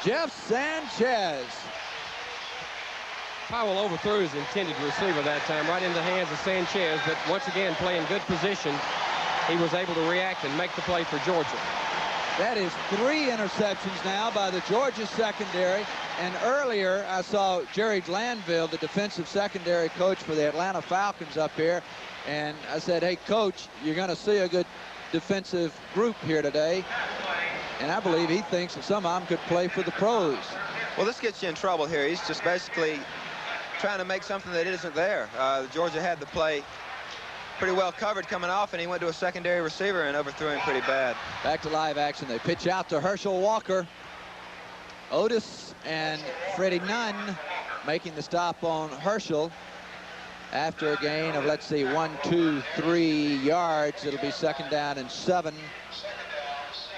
Jeff Sanchez. Powell overthrew his intended receiver that time, right into the hands of Sanchez, but once again, playing good position, he was able to react and make the play for Georgia. That is 3 interceptions now by the Georgia secondary. And earlier, I saw Jerry Glanville, the defensive secondary coach for the Atlanta Falcons, up here. And I said, hey, Coach, you're going to see a good defensive group here today. And I believe he thinks that some of them could play for the pros. Well, this gets you in trouble here. He's just basically trying to make something that isn't there. Georgia had the play pretty well covered coming off, and he went to a secondary receiver and overthrew him pretty bad. Back to live action. They pitch out to Herschel Walker. Otis and Freddie Nunn making the stop on Herschel. After a gain of, let's see, 1, 2, 3 yards, it'll be 2nd down and 7.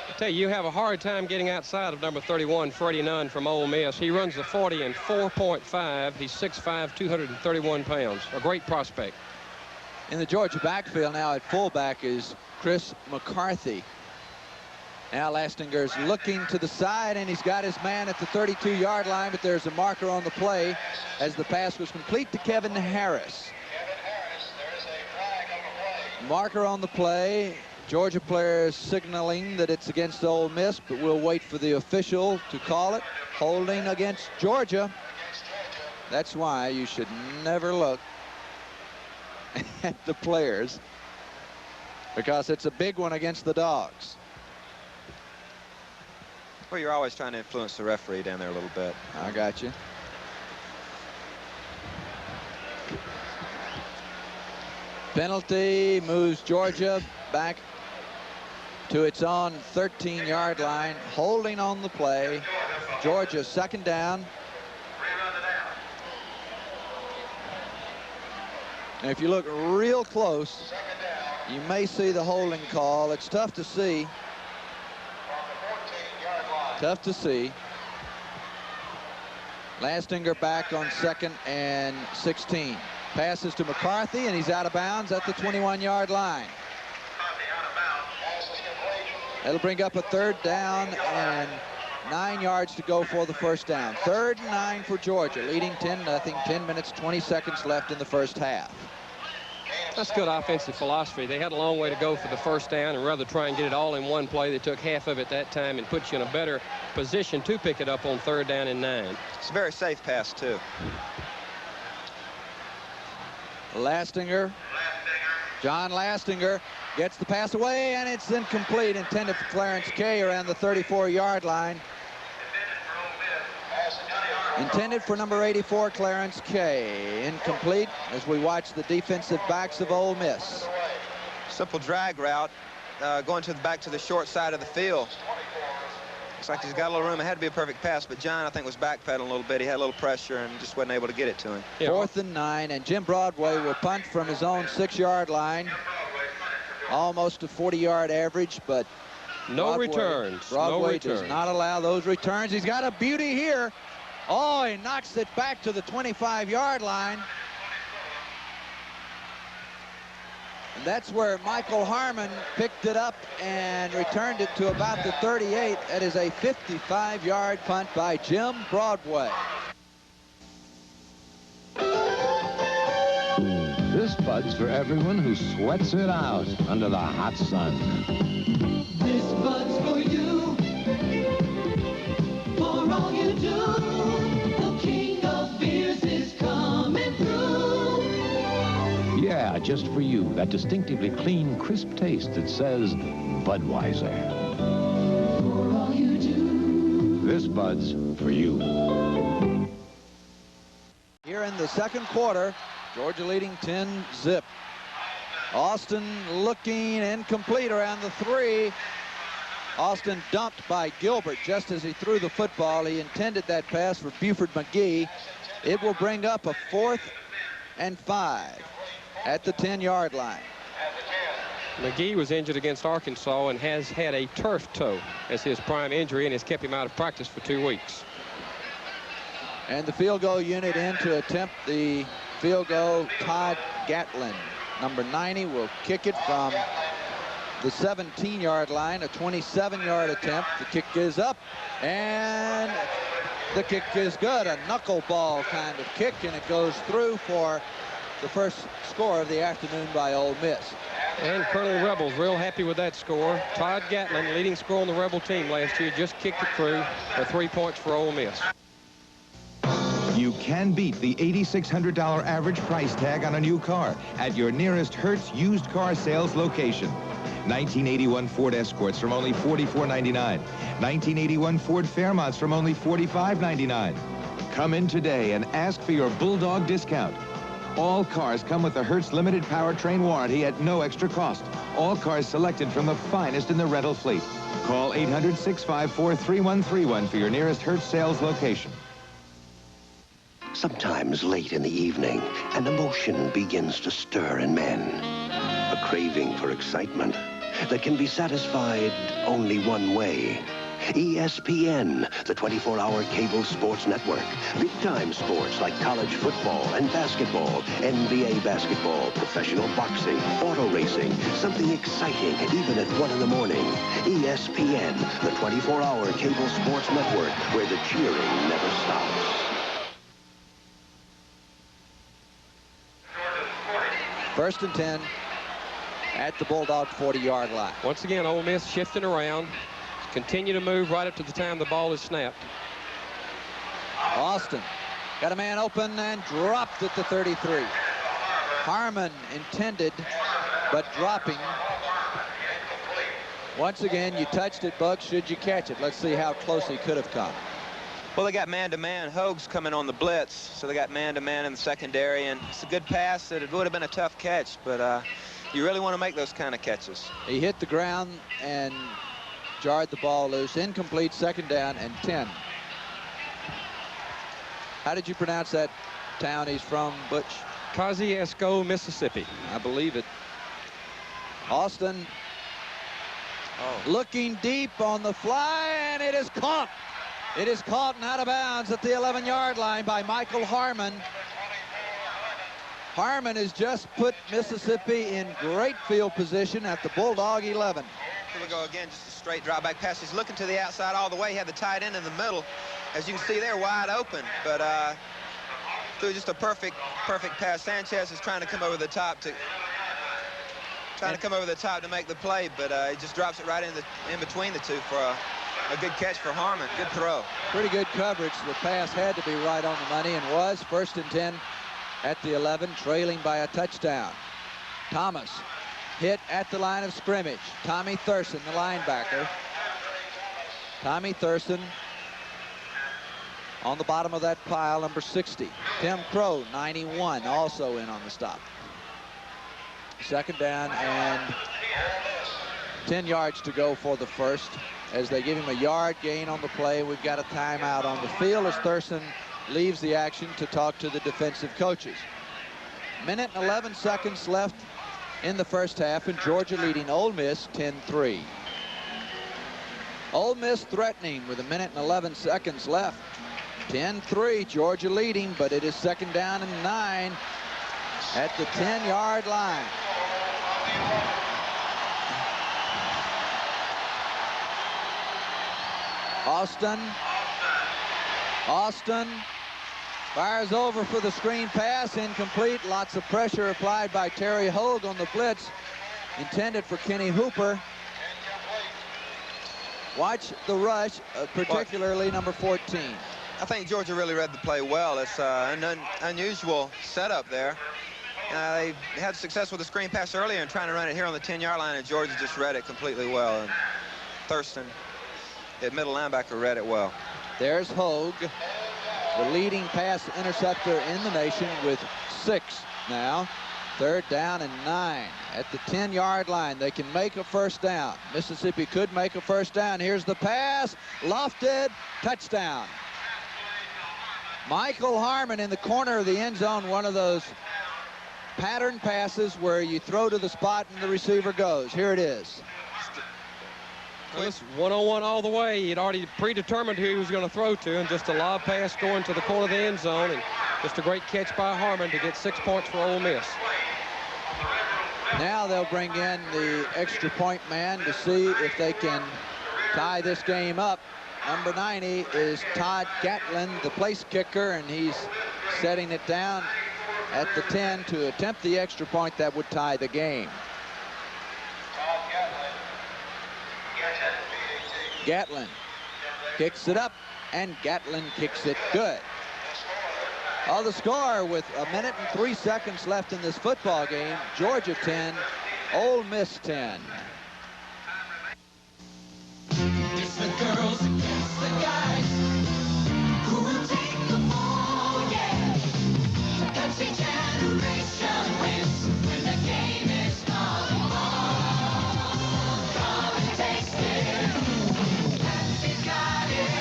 I tell you have a hard time getting outside of number 31, Freddie Nunn from Ole Miss. He runs the 40 in 4.5. He's 6'5", 231 pounds. A great prospect. In the Georgia backfield now at fullback is Chris McCarthy. Now Lastinger's looking to the side, and he's got his man at the 32-yard line, but there's a marker on the play as the pass was complete to Kevin Harris. Marker on the play. Georgia players signaling that it's against Ole Miss, but we'll wait for the official to call it. Holding against Georgia. That's why you should never look at the players, because it's a big one against the Dogs. Well, you're always trying to influence the referee down there a little bit. I got you. Penalty moves Georgia back to its own 13-yard line. Holding on the play. Georgia 2nd down. And if you look real close, you may see the holding call. It's tough to see. Tough to see. Lastinger back on 2nd and 16. Passes to McCarthy, and he's out of bounds at the 21-yard line. That'll bring up a 3rd down and 9 yards to go for the 1st down. 3rd and 9 for Georgia, leading 10-0. 10 minutes, 20 seconds left in the 1st half. That's good offensive philosophy. They had a long way to go for the first down, and rather try and get it all in one play, they took half of it that time and put you in a better position to pick it up on 3rd down and 9. It's a very safe pass, too. Lastinger. John Lastinger gets the pass away, and it's incomplete, intended for Clarence Kay around the 34-yard line. Intended for number 84, Clarence Kay. Incomplete as we watch the defensive backs of Ole Miss. Simple drag route, going back to the short side of the field. Looks like he's got a little room. It had to be a perfect pass, but John, I think, was backpedaling a little bit. He had a little pressure and just wasn't able to get it to him. 4th and 9, and Jim Broadway will punt from his own 6-yard line. Almost a 40-yard average, but no returns. Broadway does not allow those returns. He's got a beauty here. Oh, he knocks it back to the 25-yard line. And that's where Michael Harmon picked it up and returned it to about the 38. That is a 55-yard punt by Jim Broadway. This Bud's for everyone who sweats it out under the hot sun. This Bud's for you, for all you do. The king of beers is coming through. Yeah, just for you. That distinctively clean, crisp taste that says Budweiser. For all you do. This Bud's for you. Here in the second quarter, Georgia leading 10-zip. Austin looking incomplete around the 3. Austin dumped by Gilbert just as he threw the football. He intended that pass for Buford McGee. It will bring up a 4th and 5 at the 10-yard line. McGee was injured against Arkansas and has had a turf toe as his prime injury and has kept him out of practice for 2 weeks. And the field goal unit in to attempt the field goal, Todd Gatlin. Number 90 will kick it from the 17-yard line, a 27-yard attempt. The kick is up, and the kick is good. A knuckleball kind of kick, and it goes through for the first score of the afternoon by Ole Miss. And Colonel Rebels real happy with that score. Todd Gatlin, leading scorer on the Rebel team last year, just kicked it through for 3 points for Ole Miss. You can beat the $8,600 average price tag on a new car at your nearest Hertz used car sales location. 1981 Ford Escorts from only $44.99. 1981 Ford Fairmonts from only $45.99. Come in today and ask for your Bulldog discount. All cars come with a Hertz limited powertrain warranty at no extra cost. All cars selected from the finest in the rental fleet. Call 800-654-3131 for your nearest Hertz sales location. Sometimes late in the evening, an emotion begins to stir in men. A craving for excitement that can be satisfied only one way. ESPN, the 24-hour cable sports network. Big-time sports like college football and basketball, NBA basketball, professional boxing, auto racing, something exciting even at 1 in the morning. ESPN, the 24-hour cable sports network where the cheering never stops. First and 10 at the Bulldog 40-yard line. Once again, Ole Miss shifting around. Continue to move right up to the time the ball is snapped. Austin got a man open and dropped at the 33. Harmon intended, but dropping. Once again, you touched it, Buck. Should you catch it? Let's see how close he could have come. Well, they got man-to-man. Hogue's coming on the blitz, so they got man-to-man in the secondary, and it's a good pass. It would have been a tough catch, but you really want to make those kind of catches. He hit the ground and jarred the ball loose. Incomplete, 2nd down and 10. How did you pronounce that town he's from, Butch? Kosciuszko, Mississippi. I believe it. Austin looking deep on the fly, and it is caught. It is caught and out of bounds at the 11-yard line by Michael Harmon. Harmon has just put Mississippi in great field position at the Bulldog 11. Here we go again, just a straight drop back pass. He's looking to the outside all the way. He had the tight end in the middle. As you can see, they're wide open, but threw just a perfect pass. Sanchez is trying to come over the top to Trying to come over the top to make the play, but he just drops it right in between the two for a good catch for Harmon. Good throw. Pretty good coverage. The pass had to be right on the money and was. 1st and 10 at the 11, trailing by a touchdown. Thomas hit at the line of scrimmage. Tommy Thurston, the linebacker. Tommy Thurston on the bottom of that pile, number 60. Tim Crow, 91, also in on the stop. 2nd down and 10 yards to go for the first as they give him a yard gain on the play. We've got a timeout on the field as Thurston leaves the action to talk to the defensive coaches. 1 minute and 11 seconds left in the first half, and Georgia leading Ole Miss 10-3. Ole Miss threatening with 1 minute and 11 seconds left. 10-3, Georgia leading, but it is 2nd down and 9 at the 10-yard line. Austin fires over for the screen pass, incomplete. Lots of pressure applied by Terry Hogue on the blitz, intended for Kenny Hooper. Watch the rush, particularly number 14. I think Georgia really read the play well. It's an unusual setup there. They had success with the screen pass earlier and trying to run it here on the 10-yard line, and Georgia just read it completely well. And Thurston, the middle linebacker, read it well. There's Hogue, the leading pass interceptor in the nation, with 6 now. 3rd down and 9 at the 10-yard line. They can make a 1st down. Mississippi could make a 1st down. Here's the pass, lofted, touchdown. Michael Harmon in the corner of the end zone, one of those pattern passes where you throw to the spot and the receiver goes. Here it is. Well, it's one-on-one all the way. He'd already predetermined who he was going to throw to, and just a lob pass going to the corner of the end zone, and just a great catch by Harmon to get 6 points for Ole Miss. Now they'll bring in the extra point man to see if they can tie this game up. Number 90 is Todd Gatlin, the place kicker, and he's setting it down at the 10 to attempt the extra point that would tie the game. Gatlin kicks it up, and Gatlin kicks it good. Oh, the score with 1 minute and 3 seconds left in this football game, Georgia 10, Ole Miss 10. It's the girls against the guys who will take the ball, yeah. Pepsi generation wins when the game is on. Come and taste it. Pepsi's got it.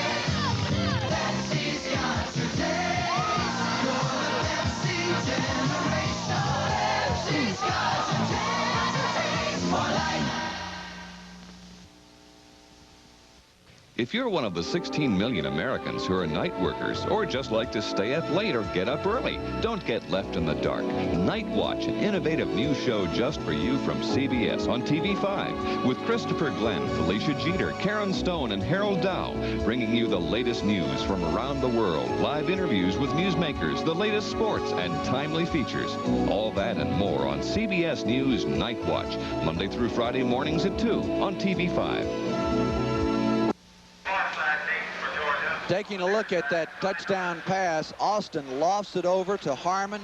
Pepsi's got your taste. You're the Pepsi generation. Pepsi's got your taste for life. If you're one of the 16 million Americans who are night workers or just like to stay up late or get up early, don't get left in the dark. Night Watch, an innovative new show just for you from CBS on TV5 with Christopher Glenn, Felicia Jeter, Karen Stone, and Harold Dow, bringing you the latest news from around the world, live interviews with newsmakers, the latest sports, and timely features. All that and more on CBS News Night Watch, Monday through Friday mornings at 2 on TV5. Taking a look at that touchdown pass, Austin lofts it over to Harmon.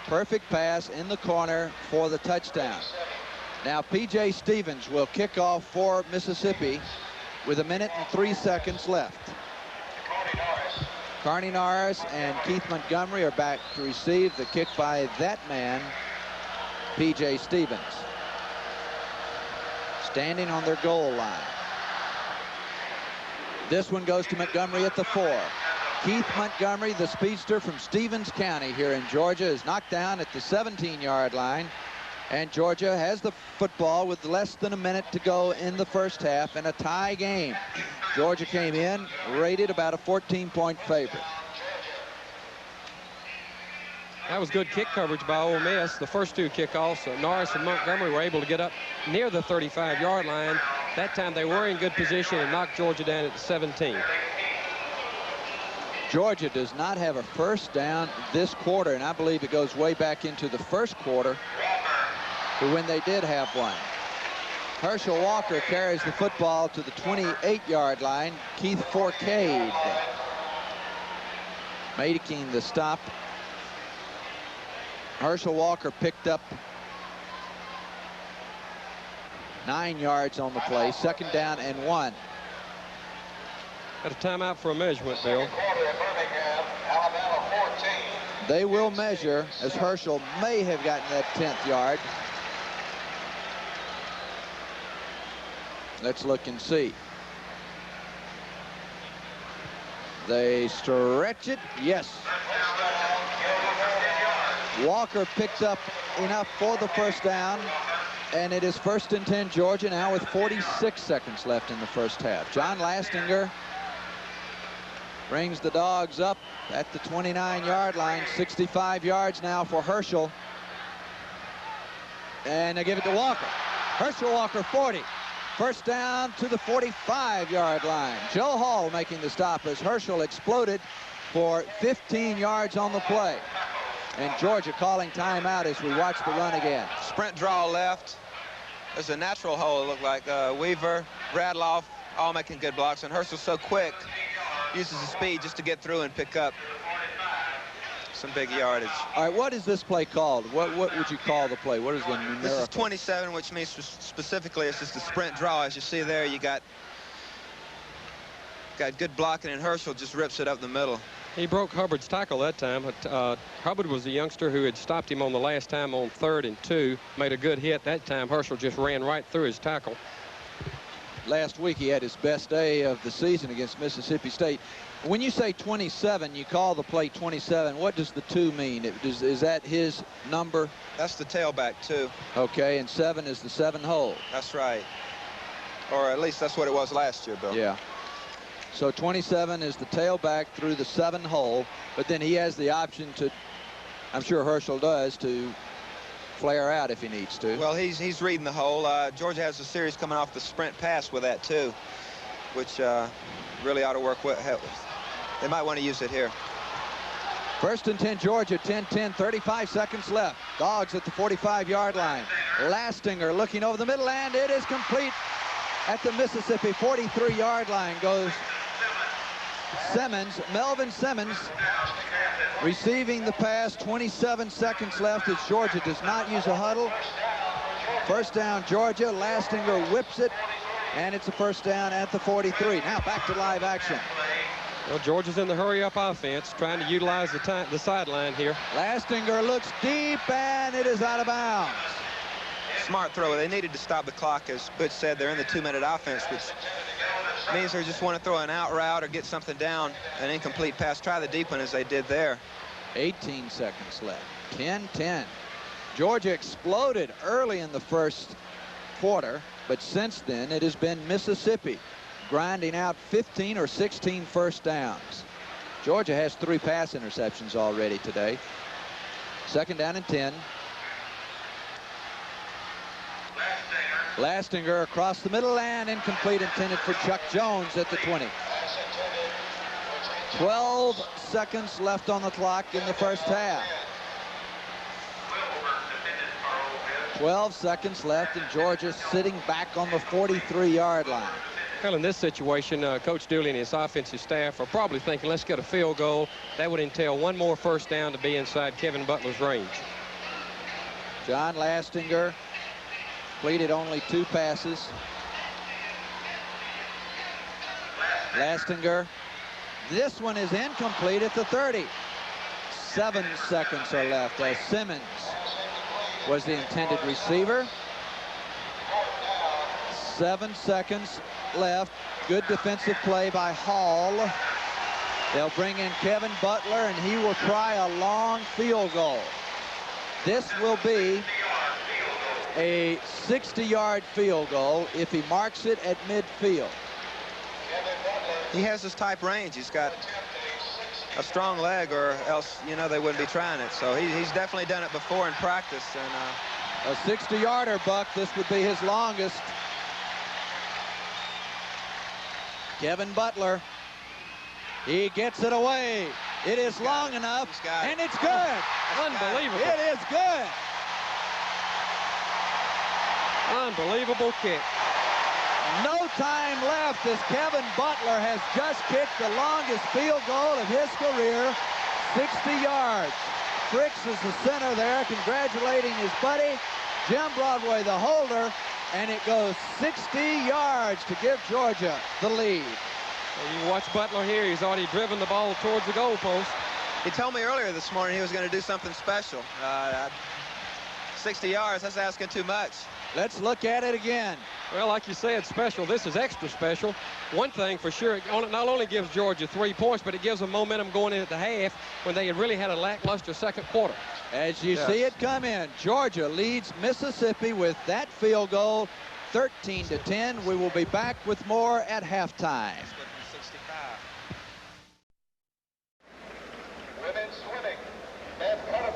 Perfect pass in the corner for the touchdown. Now P.J. Stevens will kick off for Mississippi with 1 minute and 3 seconds left. Carney Norris and Keith Montgomery are back to receive the kick by that man, P.J. Stevens. Standing on their goal line. This one goes to Montgomery at the 4. Keith Montgomery, the speedster from Stevens County here in Georgia, is knocked down at the 17-yard line. And Georgia has the football with less than a minute to go in the first half in a tie game. Georgia came in rated about a 14-point favorite. That was good kick coverage by Ole Miss. The first 2 kickoffs, Norris and Montgomery were able to get up near the 35-yard line. That time they were in good position and knocked Georgia down at the 17. Georgia does not have a first down this quarter, and I believe it goes way back into the first quarter. when they did have one. Herschel Walker carries the football to the 28-yard line. Keith Forcade making the stop. Herschel Walker picked up 9 yards on the play. 2nd down and 1. Got a timeout for a measurement, Bill. They will measure, as Herschel may have gotten that 10th yard. Let's look and see. They stretch it. Yes. Walker picked up enough for the first down, and it is 1st and 10 Georgia now with 46 seconds left in the first half. John Lastinger brings the Dogs up at the 29-yard line. 65 yards now for Herschel. And they give it to Walker. Herschel Walker, 40. First down to the 45-yard line. Joe Hall making the stop as Herschel exploded for 15 yards on the play. And Georgia calling timeout as we watch the run again. Sprint draw left. There's a natural hole, it looked like. Weaver, Radloff, all making good blocks. And Herschel's so quick, uses his speed just to get through and pick up some big yardage. All right, what is this play called? What would you call the play? What is the numerical? This is 27, which means specifically it's just a sprint draw. As you see there, you got good blocking, and Herschel just rips it up the middle. He broke Hubbard's tackle that time. Hubbard was the youngster who had stopped him on the last time on 3rd and 2. Made a good hit that time. Herschel just ran right through his tackle. Last week he had his best day of the season against Mississippi State. When you say 27, you call the play 27. What does the 2 mean? Is that his number? That's the tailback, 2. Okay, and 7 is the 7 hole. That's right. Or at least that's what it was last year, Bill. Yeah. So 27 is the tailback through the 7 hole, but then he has the option to, I'm sure Herschel does, to flare out if he needs to. Well, he's reading the hole. Georgia has a series coming off the sprint pass with that, too, which really ought to work with. They might want to use it here. 1st and 10 Georgia, 10-10, 35 seconds left. Dogs at the 45-yard line. Lastinger looking over the middle, and it is complete at the Mississippi 43-yard line. Goes Simmons, Melvin Simmons, receiving the pass. 27 seconds left as Georgia does not use a huddle. First down Georgia. Lastinger whips it, and it's a first down at the 43. Now back to live action. Well, Georgia's in the hurry-up offense, trying to utilize the sideline here. Lastinger looks deep, and it is out of bounds. Smart throw. They needed to stop the clock, as Butch said. They're in the 2-minute offense, which means they just want to throw an out route or get something down, an incomplete pass. Try the deep one as they did there. 18 seconds left. 10-10. Georgia exploded early in the first quarter, but since then it has been Mississippi grinding out 15 or 16 first downs. Georgia has 3 pass interceptions already today. 2nd down and 10. Lastinger across the middle and incomplete, intended for Chuck Jones at the 20. 12 seconds left on the clock in the first half. 12 seconds left, and Georgia sitting back on the 43-yard line. Well, in this situation, Coach Dooley and his offensive staff are probably thinking, let's get a field goal. That would entail 1 more first down to be inside Kevin Butler's range. John Lastinger completed only 2 passes. Lastinger, this one is incomplete at the 30. 7 seconds are left as Simmons was the intended receiver. 7 seconds left. Good defensive play by Hall. They'll bring in Kevin Butler, and he will try a long field goal. This will be a 60-yard field goal if he marks it at midfield. He has this type range. He's got a strong leg, or else, you know, they wouldn't be trying it. So he's definitely done it before in practice. And a 60-yarder, Buck. This would be his longest. Kevin Butler. He gets it away. It is long enough, and it's good. Unbelievable. It is good. Unbelievable kick. No time left as Kevin Butler has just kicked the longest field goal of his career, 60 yards. Fricks is the center there, congratulating his buddy. Jim Broadway, the holder, and it goes 60 yards to give Georgia the lead. Well, you watch Butler here. He's already driven the ball towards the goalpost. He told me earlier this morning he was going to do something special. 60 yards, that's asking too much. Let's look at it again. Well, like you said, special. This is extra special. One thing for sure, it not only gives Georgia 3 points, but it gives them momentum going in at the half when they had really had a lackluster second quarter. As you see it come in, Georgia leads Mississippi with that field goal, 13-10. We will be back with more at halftime.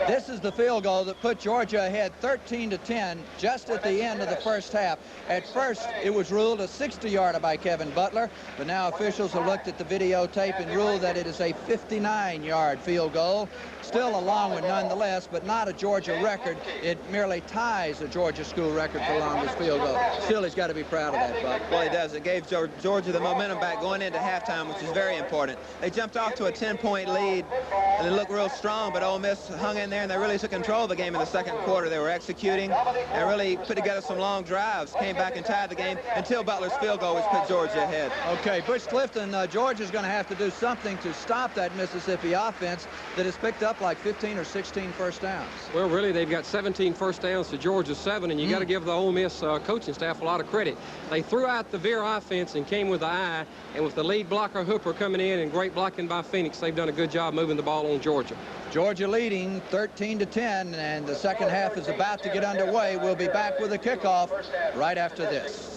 This is the field goal that put Georgia ahead 13-10 just at the end of the first half. At first, it was ruled a 60-yarder by Kevin Butler, but now officials have looked at the videotape and ruled that it is a 59-yard field goal. Still a long one nonetheless, but not a Georgia record. It merely ties a Georgia school record for longest field goal. Still, he's got to be proud of that, Buck. Well, he does. It gave Georgia the momentum back going into halftime, which is very important. They jumped off to a 10-point lead, and they looked real strong, but Ole Miss hung in there, and they really took control of the game in the second quarter. They were executing and really put together some long drives, came back and tied the game until Butler's field goal, which put Georgia ahead. Okay, Butch Clifton, Georgia's going to have to do something to stop that Mississippi offense that has picked up like 15 or 16 first downs. Well, really, they've got 17 first downs to Georgia's 7, and you got to give the Ole Miss coaching staff a lot of credit. They threw out the veer offense and came with the eye, and with the lead blocker Hooper coming in and great blocking by Phoenix, they've done a good job moving the ball on Georgia. Georgia leading 13-10, and the second half is about to get underway. We'll be back with a kickoff right after this.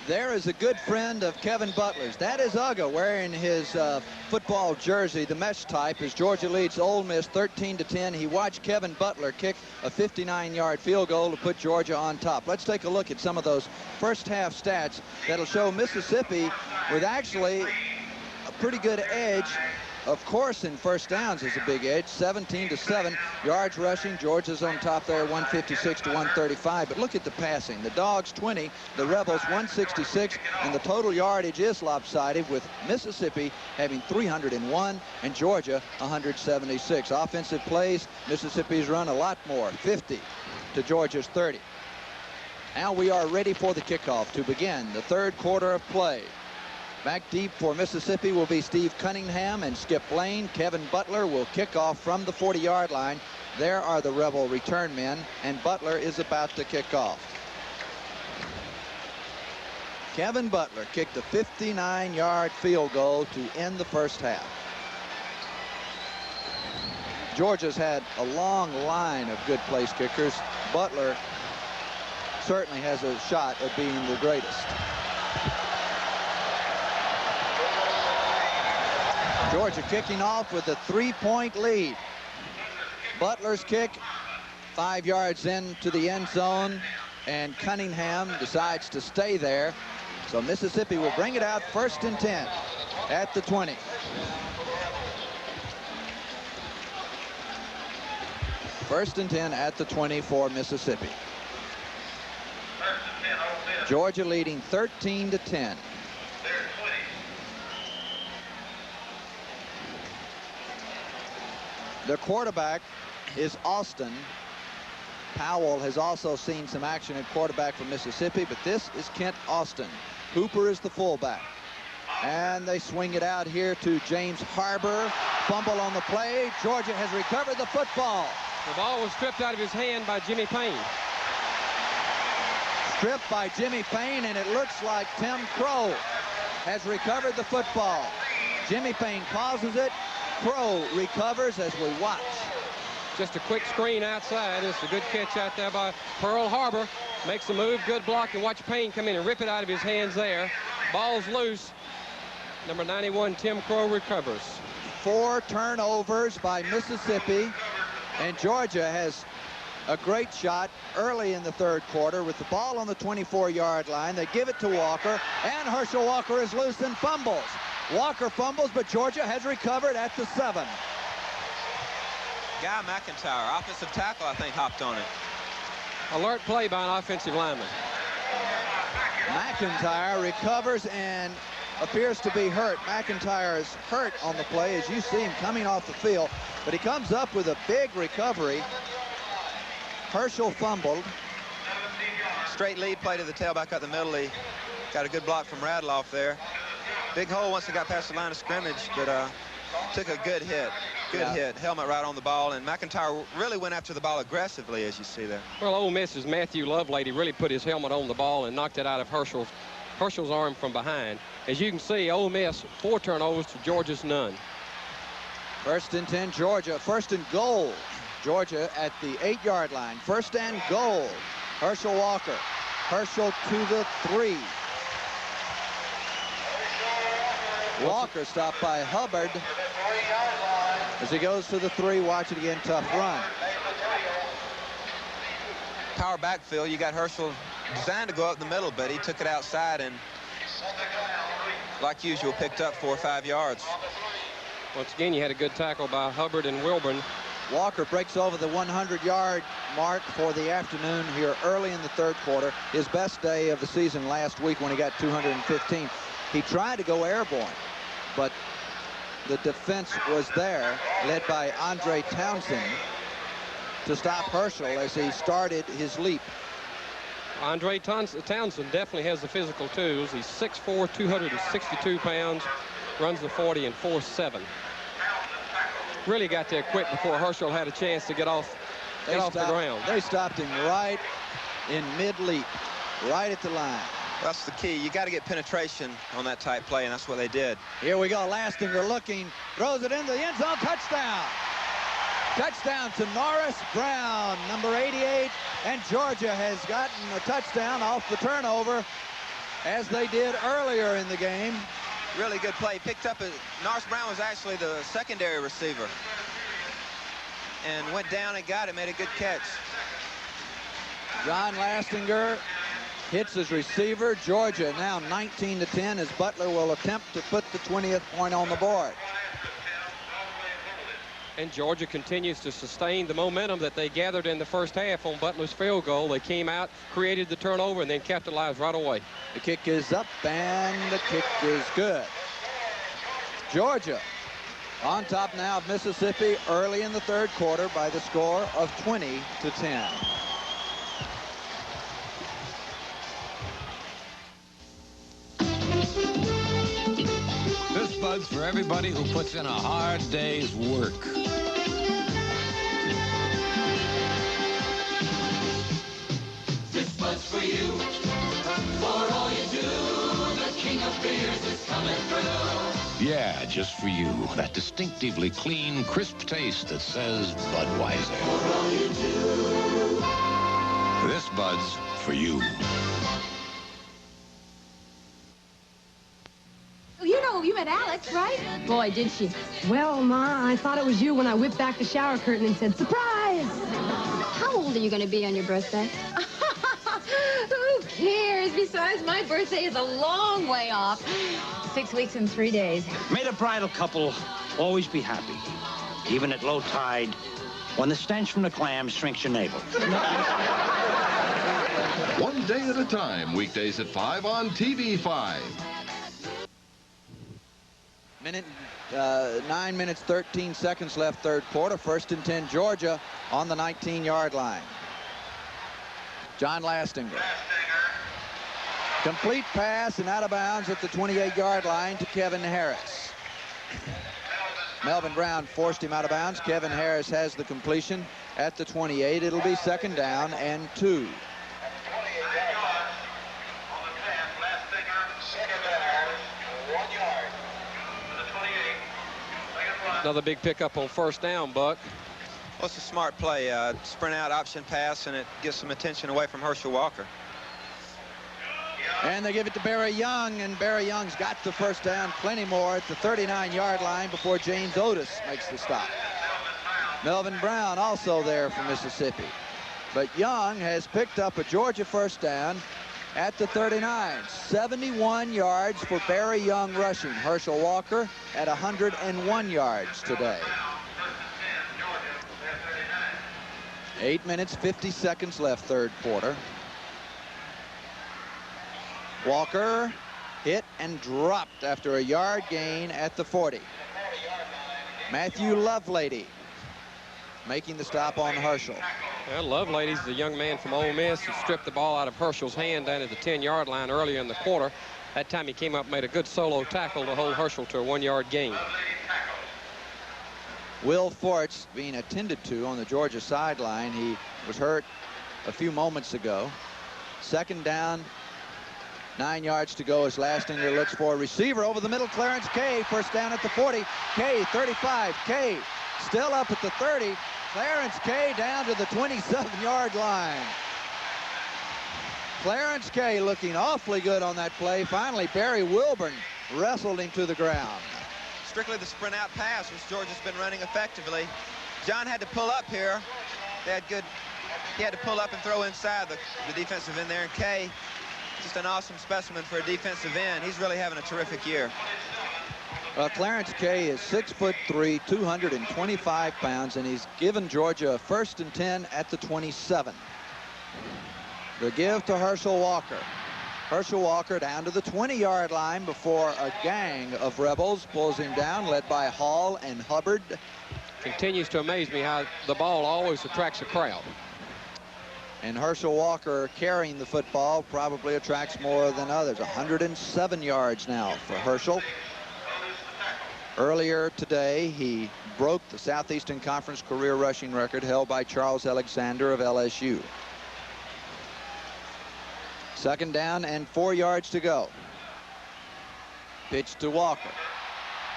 There is a good friend of Kevin Butler's. That is Uga wearing his football jersey, the mesh type, as Georgia leads Ole Miss 13-10. He watched Kevin Butler kick a 59-yard field goal to put Georgia on top. Let's take a look at some of those first half stats that'll show Mississippi with actually a pretty good edge. Of course, in first downs is a big edge, 17-7 yards rushing. Georgia's on top there, 156 to 135. But look at the passing. The Dogs 20, the Rebels 166, and the total yardage is lopsided with Mississippi having 301 and Georgia 176. Offensive plays, Mississippi's run a lot more, 50 to Georgia's 30. Now we are ready for the kickoff to begin the third quarter of play. Back deep for Mississippi will be Steve Cunningham and Skip Lane. Kevin Butler will kick off from the 40-yard line. There are the Rebel return men, and Butler is about to kick off. Kevin Butler kicked a 59-yard field goal to end the first half. Georgia's had a long line of good place kickers. Butler certainly has a shot at being the greatest. Georgia kicking off with a 3-point lead. Butler's kick 5 yards into the end zone, and Cunningham decides to stay there. So Mississippi will bring it out 1st and 10 at the 20. First and 10 at the 20 for Mississippi. Georgia leading 13-10. The quarterback is Austin. Powell has also seen some action at quarterback for Mississippi, but this is Kent Austin. Hooper is the fullback. And they swing it out here to James Harbor. Fumble on the play. Georgia has recovered the football. The ball was stripped out of his hand by Jimmy Payne. Stripped by Jimmy Payne, and it looks like Tim Crow has recovered the football. Jimmy Payne pauses it. Crow recovers as we watch. Just a quick screen outside. It's a good catch out there by Pearl Harbor. Makes a move, good block, and watch Payne come in and rip it out of his hands there. Ball's loose. Number 91, Tim Crow, recovers. 4 turnovers by Mississippi, and Georgia has a great shot early in the third quarter with the ball on the 24-yard line. They give it to Walker, and Herschel Walker is loose and fumbles. Walker fumbles, but Georgia has recovered at the 7. Guy McIntyre, offensive tackle, I think, hopped on it. Alert play by an offensive lineman. McIntyre recovers and appears to be hurt. McIntyre is hurt on the play, as you see him coming off the field, but he comes up with a big recovery. Herschel fumbled. Straight lead play to the tailback up the middle. He got a good block from Radloff there. Big hole once he got past the line of scrimmage, but took a good hit. Good hit. Helmet right on the ball, and McIntyre really went after the ball aggressively, as you see there. Well, Ole Miss's Matthew Lovelady really put his helmet on the ball and knocked it out of Herschel's arm from behind. As you can see, Ole Miss 4 turnovers to Georgia's none. 1st and 10, Georgia. 1st and goal. Georgia at the 8-yard line. 1st and goal. Herschel Walker. Herschel to the 3. Walker stopped by Hubbard as he goes to the 3. Watch it again. Tough run. Power backfield. You got Herschel designed to go up the middle, but he took it outside and, like usual, picked up 4 or 5 yards. Once again, you had a good tackle by Hubbard and Wilburn. Walker breaks over the 100-yard mark for the afternoon here early in the 3rd quarter. His best day of the season last week when he got 215. He tried to go airborne, but the defense was there, led by Andre Townsend, to stop Herschel as he started his leap. Andre Townsend definitely has the physical tools. He's 6'4", 262 pounds, runs the 40 in 4.7. Really got there quick before Herschel had a chance to get off the ground. They stopped him right in mid-leap, right at the line. That's the key. You got to get penetration on that type play, and that's what they did. Here we go. Lastinger looking, throws it into the end zone. Touchdown. Touchdown to Norris Brown, number 88. And Georgia has gotten a touchdown off the turnover, as they did earlier in the game. Really good play. Picked up Norris Brown was actually the secondary receiver. And went down and got it, made a good catch. John Lastinger hits his receiver. Georgia now 19-10 as Butler will attempt to put the 20th point on the board. And Georgia continues to sustain the momentum that they gathered in the first half on Butler's field goal. They came out, created the turnover, and then capitalized right away. The kick is up, and the kick is good. Georgia on top now of Mississippi early in the 3rd quarter by the score of 20-10. This bud's for everybody who puts in a hard day's work. This bud's for you. For all you do, the king of beers is coming through. Yeah, just for you. That distinctively clean, crisp taste that says Budweiser. For all you do. This bud's for you. You met Alex, right? Boy, did she. Well, Ma, I thought it was you when I whipped back the shower curtain and said, surprise! How old are you going to be on your birthday? Who cares? Besides, my birthday is a long way off. 6 weeks and 3 days. May the bridal couple always be happy, even at low tide, when the stench from the clams shrinks your navel. One day at a time, weekdays at 5 on TV5. 9 minutes, 13 seconds left, 3rd quarter. 1st and 10, Georgia on the 19-yard line. John Lastinger. Complete pass and out of bounds at the 28-yard line to Kevin Harris. Melvin Brown forced him out of bounds. Kevin Harris has the completion at the 28. It'll be 2nd down and 2. Another big pickup on 1st down, Buck. Well, it's a smart play. Sprint out option pass, and it gets some attention away from Herschel Walker. And they give it to Barry Young, and Barry Young's got the 1st down. Plenty more at the 39-yard line before James Otis makes the stop. Melvin Brown also there from Mississippi. But Young has picked up a Georgia 1st down at the 39. 71 yards for Barry Young rushing. Herschel Walker at 101 yards today. 8 minutes, 50 seconds left, third quarter. Walker hit and dropped after a yard gain at the 40. Matthew Lovelady making the stop on Herschel. Well, Lovelady's the young man from Ole Miss who stripped the ball out of Herschel's hand down at the 10-yard line earlier in the quarter. That time he came up and made a good solo tackle to hold Herschel to a 1-yard gain. Will Forts being attended to on the Georgia sideline. He was hurt a few moments ago. Second down, 9 yards to go as Lastinger looks for a receiver over the middle. Clarence Kay, first down at the 40. Kay, 35. Kay still up at the 30. Clarence Kay down to the 27-yard line. Clarence Kay looking awfully good on that play. Finally, Barry Wilburn wrestled him to the ground. Strictly the sprint out pass, which Georgia's been running effectively. John had to pull up here. He had to pull up and throw inside the defensive end there. And Kay, just an awesome specimen for a defensive end. He's really having a terrific year. Clarence Kay is 6'3", 225 pounds, and he's given Georgia a 1st and 10 at the 27. The give to Herschel Walker. Herschel Walker down to the 20-yard line before a gang of Rebels pulls him down, led by Hall and Hubbard. Continues to amaze me how the ball always attracts a crowd. And Herschel Walker carrying the football probably attracts more than others. 107 yards now for Herschel. Earlier today, he broke the Southeastern Conference career rushing record held by Charles Alexander of LSU. Second down and 4 yards to go. Pitch to Walker.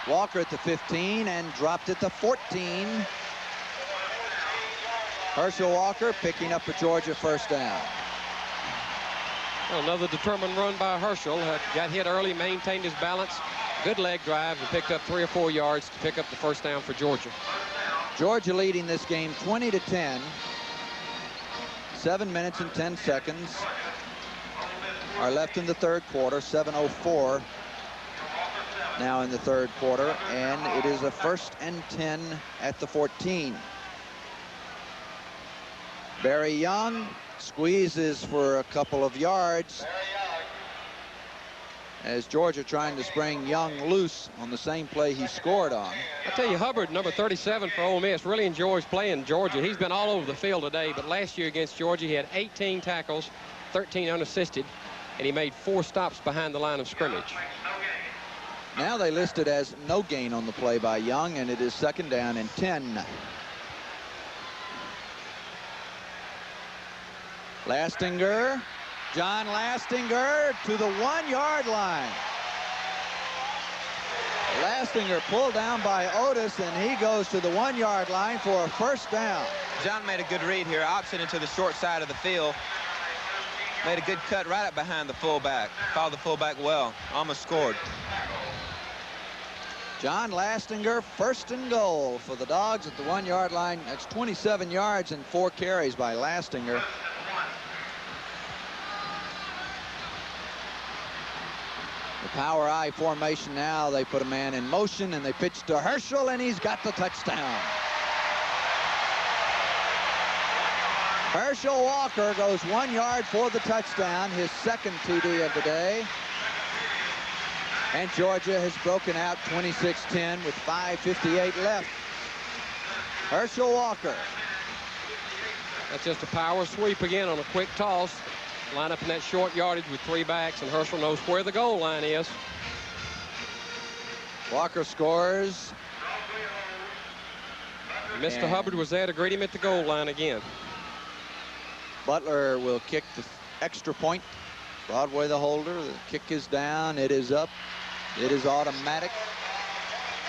Walker at the 15 and dropped at the 14. Herschel Walker picking up a Georgia first down. Well, another determined run by Herschel. Got hit early, maintained his balance. Good leg drive and picked up 3 or 4 yards to pick up the first down for Georgia. Georgia leading this game 20-10. 7 minutes and 10 seconds are left in the third quarter. 7:04 now in the third quarter, and it is a 1st and 10 at the 14. Barry Young squeezes for a couple of yards as Georgia trying to spring Young loose on the same play he scored on. I tell you, Hubbard, number 37 for Ole Miss, really enjoys playing Georgia. He's been all over the field today, but last year against Georgia, he had 18 tackles, 13 unassisted, and he made 4 stops behind the line of scrimmage. Now they listed as no gain on the play by Young, and it is second down and 10. Lastinger, John Lastinger to the 1-yard line. Lastinger pulled down by Otis, and he goes to the 1-yard line for a first down. John made a good read here, option into the short side of the field. Made a good cut right up behind the fullback. Followed the fullback well. Almost scored. John Lastinger, 1st and goal for the Dogs at the 1-yard line. That's 27 yards and 4 carries by Lastinger. The power I formation now. They put a man in motion and they pitch to Herschel, and he's got the touchdown. Herschel Walker goes 1 yard for the touchdown, his second TD of the day. And Georgia has broken out 26-10 with 5:58 left. Herschel Walker. That's just a power sweep again on a quick toss. Line up in that short yardage with 3 backs, and Herschel knows where the goal line is. Walker scores. Mr. Hubbard was there to greet him at the goal line again. Butler will kick the extra point. Broadway the holder. The kick is down. It is up. It is automatic.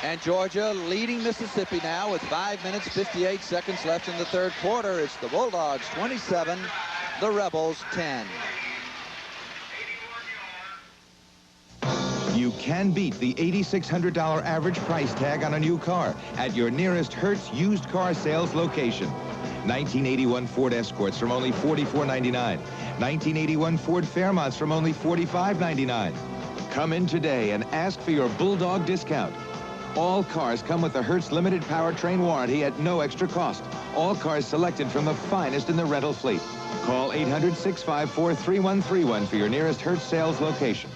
And Georgia leading Mississippi now with 5 minutes, 58 seconds left in the third quarter. It's the Bulldogs 27, the Rebels 10. You can beat the $8,600 average price tag on a new car at your nearest Hertz used car sales location. 1981 Ford Escorts from only $44.99. 1981 Ford Fairmonts from only $45.99. Come in today and ask for your Bulldog discount. All cars come with the Hertz limited powertrain warranty at no extra cost. All cars selected from the finest in the rental fleet. Call 800-654-3131 for your nearest Hertz sales location.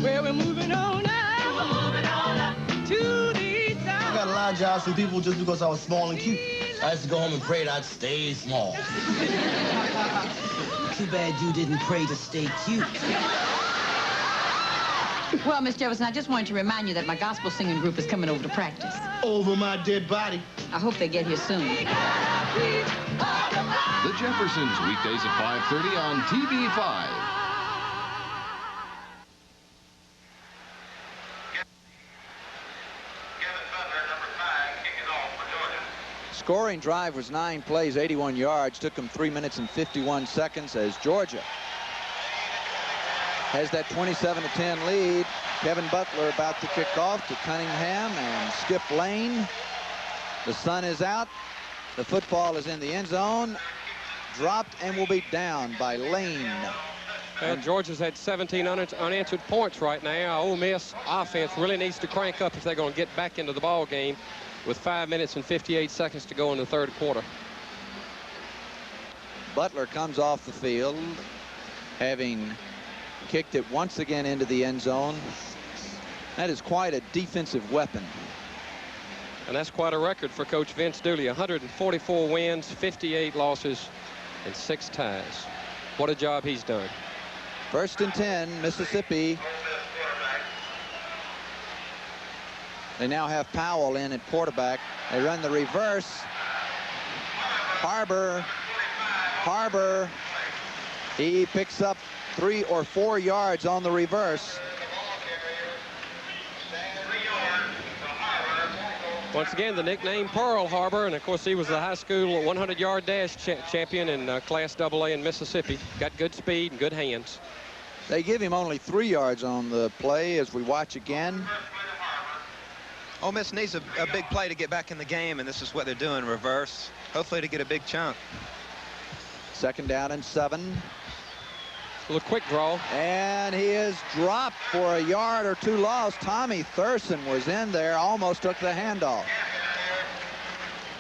Well, we're moving on now. We're moving on up to the top. I got a lot of jobs from people just because I was small and cute. I used to go home and pray that I'd stay small. Too bad you didn't pray to stay cute. Well, Miss Jefferson, I just wanted to remind you that my gospel singing group is coming over to practice. Over my dead body. I hope they get here soon. The Jeffersons, weekdays at 5:30 on TV5. Scoring drive was 9 plays, 81 yards. Took them 3 minutes and 51 seconds as Georgia has that 27-10 lead. Kevin Butler about to kick off to Cunningham and Skip Lane. The sun is out. The football is in the end zone. Dropped and will be down by Lane. And Georgia's had 17 unanswered points right now. Ole Miss offense really needs to crank up if they're going to get back into the ball game with 5 minutes and 58 seconds to go in the third quarter. Butler comes off the field, having kicked it once again into the end zone. That is quite a defensive weapon. And that's quite a record for Coach Vince Dooley. 144 wins, 58 losses, and 6 ties. What a job he's done. 1st and 10, Mississippi. They now have Powell in at quarterback. They run the reverse. Harbor. He picks up 3 or 4 yards on the reverse. Once again, the nickname Pearl Harbor, and of course he was the high school 100-yard dash champion in Class AA in Mississippi. Got good speed and good hands. They give him only 3 yards on the play as we watch again. Ole Miss needs a big play to get back in the game, and this is what they're doing, reverse. Hopefully to get a big chunk. 2nd down and 7. A little quick draw. And he is dropped for a yard or 2 loss. Tommy Thurston was in there, almost took the handoff.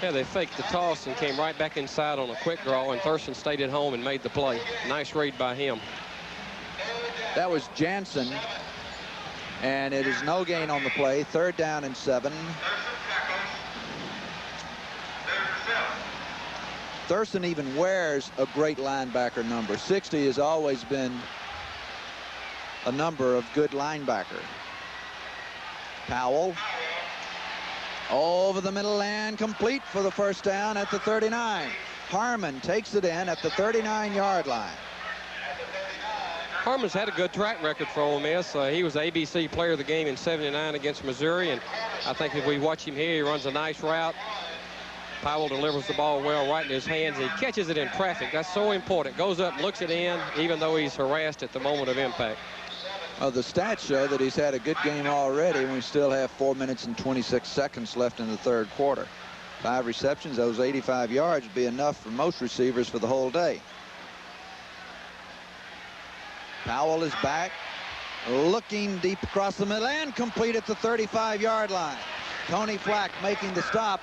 Yeah, they faked the toss and came right back inside on a quick draw, and Thurston stayed at home and made the play. Nice read by him. That was Jansen. And it is no gain on the play. 3rd down and 7. Thurston even wears a great linebacker number. 60 has always been a number of good linebacker. Powell over the middle and complete for the 1st down at the 39. Harmon takes it in at the 39-yard line. Harmon's had a good track record for Ole Miss. He was the ABC player of the game in '79 against Missouri, and I think if we watch him here, he runs a nice route. Powell delivers the ball well right in his hands. He catches it in traffic. That's so important. Goes up, looks it in, even though he's harassed at the moment of impact. The stats show that he's had a good game already, and we still have 4 minutes and 26 seconds left in the 3rd quarter. 5 receptions, those 85 yards would be enough for most receivers for the whole day. Powell is back, looking deep across the middle and complete at the 35-yard line. Tony Flack making the stop.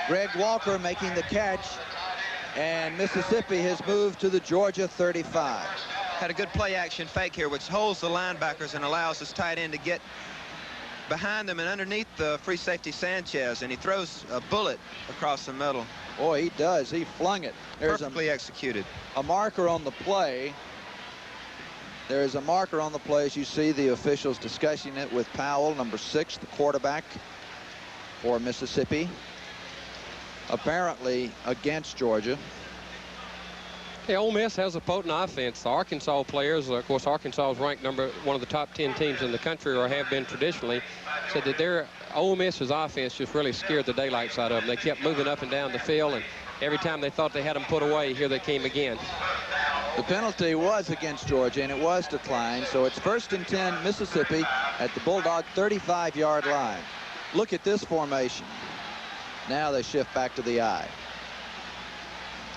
Greg Walker making the catch, and Mississippi has moved to the Georgia 35. Had a good play action fake here, which holds the linebackers and allows his tight end to get behind them and underneath the free safety Sanchez, and he throws a bullet across the middle. Boy, he does. He flung it. There's perfectly executed. A marker on the play. There is a marker on the play as you see the officials discussing it with Powell, number 6, the quarterback for Mississippi, apparently against Georgia. Yeah, Ole Miss has a potent offense. The Arkansas players, of course, Arkansas is ranked one of the top 10 teams in the country, or have been traditionally, said that their Ole Miss's offense just really scared the daylights out of them. They kept moving up and down the field, and every time they thought they had them put away, here they came again. The penalty was against Georgia, and it was declined, so it's 1st and 10 Mississippi at the Bulldog 35-yard line. Look at this formation. Now they shift back to the I.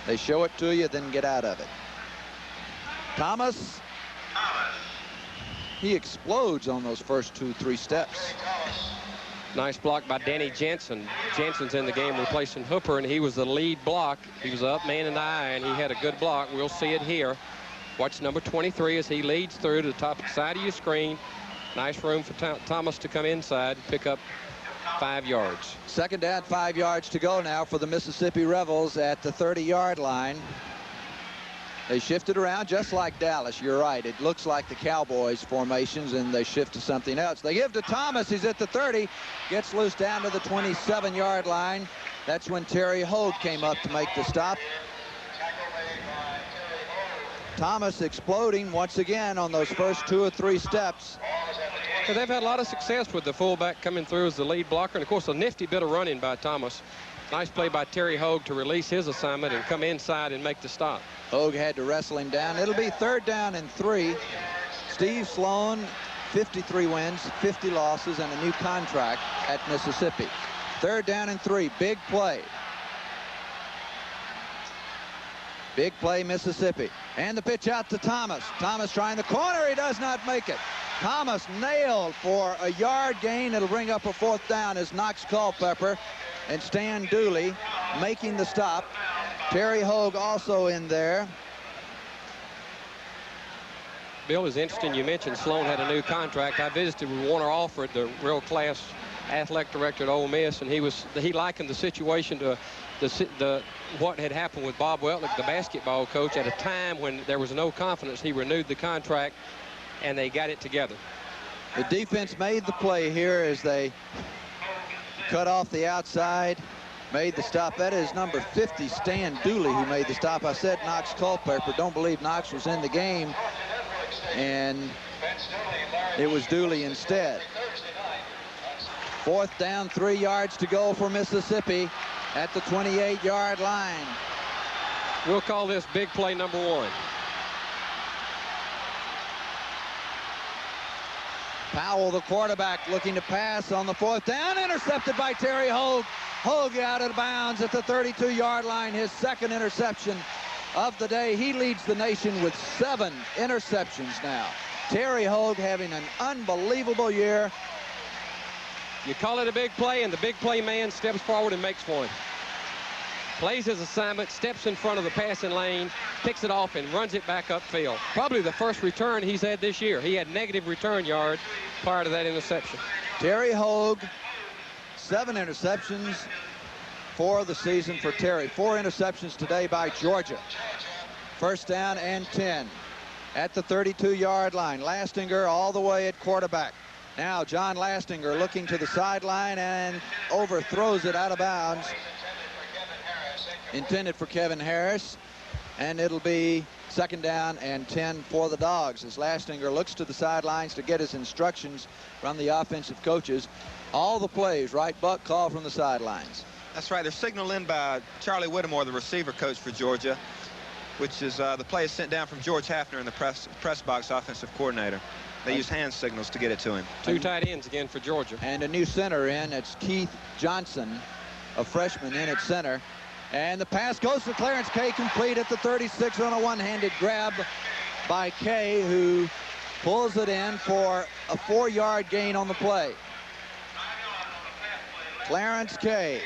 They show it to you, then get out of it. Thomas. He explodes on those first 2-3 steps. Nice block by Danny Jensen. Jensen's in the game replacing Hooper, and he was the lead block. He was up man and eye, and he had a good block. We'll see it here. Watch number 23 as he leads through to the top side of your screen. Nice room for Thomas to come inside and pick up 5 yards. Second down, 5 yards to go now for the Mississippi Rebels at the 30-yard line. They shifted around just like Dallas. You're right. It looks like the Cowboys formations, and they shift to something else. They give to Thomas. He's at the 30. Gets loose down to the 27-yard line. That's when Terry Hogue came up to make the stop. Thomas exploding once again on those first 2 or 3 steps. They've had a lot of success with the fullback coming through as the lead blocker. And, of course, a nifty bit of running by Thomas. Nice play by Terry Hogue to release his assignment and come inside and make the stop. Hogue had to wrestle him down. It'll be 3rd down and 3. Steve Sloan, 53 wins, 50 losses, and a new contract at Mississippi. 3rd down and 3. Big play. Big play, Mississippi. And the pitch out to Thomas. Thomas trying the corner. He does not make it. Thomas nailed for a yard gain. It'll bring up a 4th down as Knox Culpepper and Stan Dooley making the stop. Terry Hogue also in there. Bill, is interesting you mentioned Sloan had a new contract. I visited with Warner Alford, the real class athletic director at Ole Miss, and he likened the situation to what had happened with Bob Weltlich, the basketball coach, at a time when there was no confidence. He renewed the contract, and they got it together. The defense made the play here as they cut off the outside, made the stop. That is number 50, Stan Dooley, who made the stop. I said Knox Culpepper. Don't believe Knox was in the game, and it was Dooley instead. 4th down, 3 yards to go for Mississippi at the 28-yard line. We'll call this big play number 1. Powell, the quarterback, looking to pass on the 4th down, intercepted by Terry Hogue. Hogue out of bounds at the 32-yard line, his 2nd interception of the day. He leads the nation with 7 interceptions now. Terry Hogue having an unbelievable year. You call it a big play, and the big play man steps forward and makes one. Plays his assignment, steps in front of the passing lane, picks it off, and runs it back upfield. Probably the first return he's had this year. He had negative return yards prior to that interception. Terry Hogue, 7 interceptions for the season for Terry. 4 interceptions today by Georgia. 1st down and 10 at the 32-yard line. Lastinger all the way at quarterback. Now John Lastinger looking to the sideline and overthrows it out of bounds. Intended for Kevin Harris, and it'll be 2nd down and 10 for the Dogs as Lastinger looks to the sidelines to get his instructions from the offensive coaches. All the plays, right, Buck, call from the sidelines. That's right. They're signaled in by Charlie Whittemore, the receiver coach for Georgia, which is the play is sent down from George Hafner in the press box, offensive coordinator. They use hand signals to get it to him. 2 tight ends again for Georgia. And a new center in. It's Keith Johnson, a freshman, in at center. And the pass goes to Clarence Kay, complete at the 36 on a one-handed grab by Kay, who pulls it in for a 4-yard gain on the play. Clarence Kay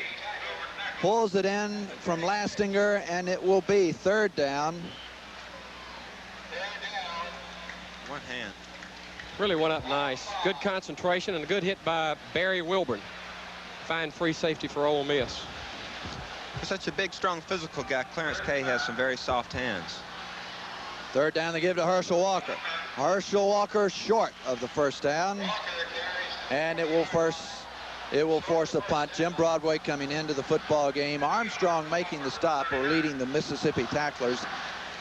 pulls it in from Lastinger, and it will be 3rd down. One hand. Really went up nice. Good concentration and a good hit by Barry Wilburn. Fine free safety for Ole Miss. For such a big, strong, physical guy, Clarence Kay has some very soft hands. 3rd down they give to Herschel Walker. Herschel Walker short of the 1st down, and it will force a punt. Jim Broadway coming into the football game. Armstrong making the stop or leading the Mississippi tacklers,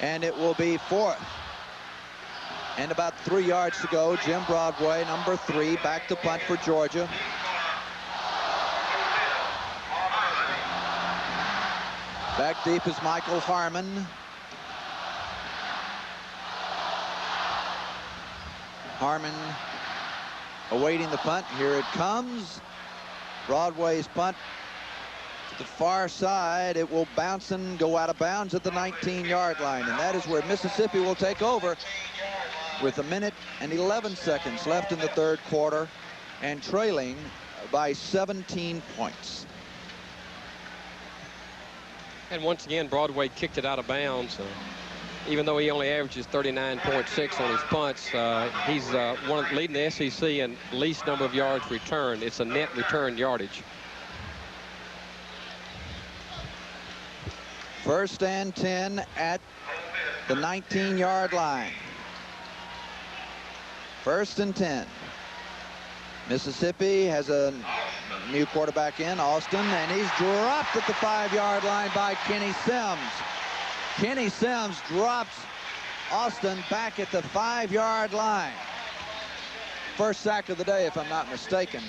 and it will be 4th. And about 3 yards to go. Jim Broadway, number 3, back to punt for Georgia. Back deep is Michael Harmon. Harmon awaiting the punt. Here it comes. Broadway's punt the far side. It will bounce and go out of bounds at the 19-yard line, and that is where Mississippi will take over with 1 minute and 11 seconds left in the third quarter and trailing by 17 points. And once again, Broadway kicked it out of bounds. Even though he only averages 39.6 on his punts, he's leading the SEC in least number of yards returned. It's a net return yardage. First and 10 at the 19-yard line. First and 10. Mississippi has a new quarterback in, Austin, and he's dropped at the 5-yard line by Kenny Sims. Kenny Sims drops Austin back at the 5-yard line. First sack of the day, if I'm not mistaken.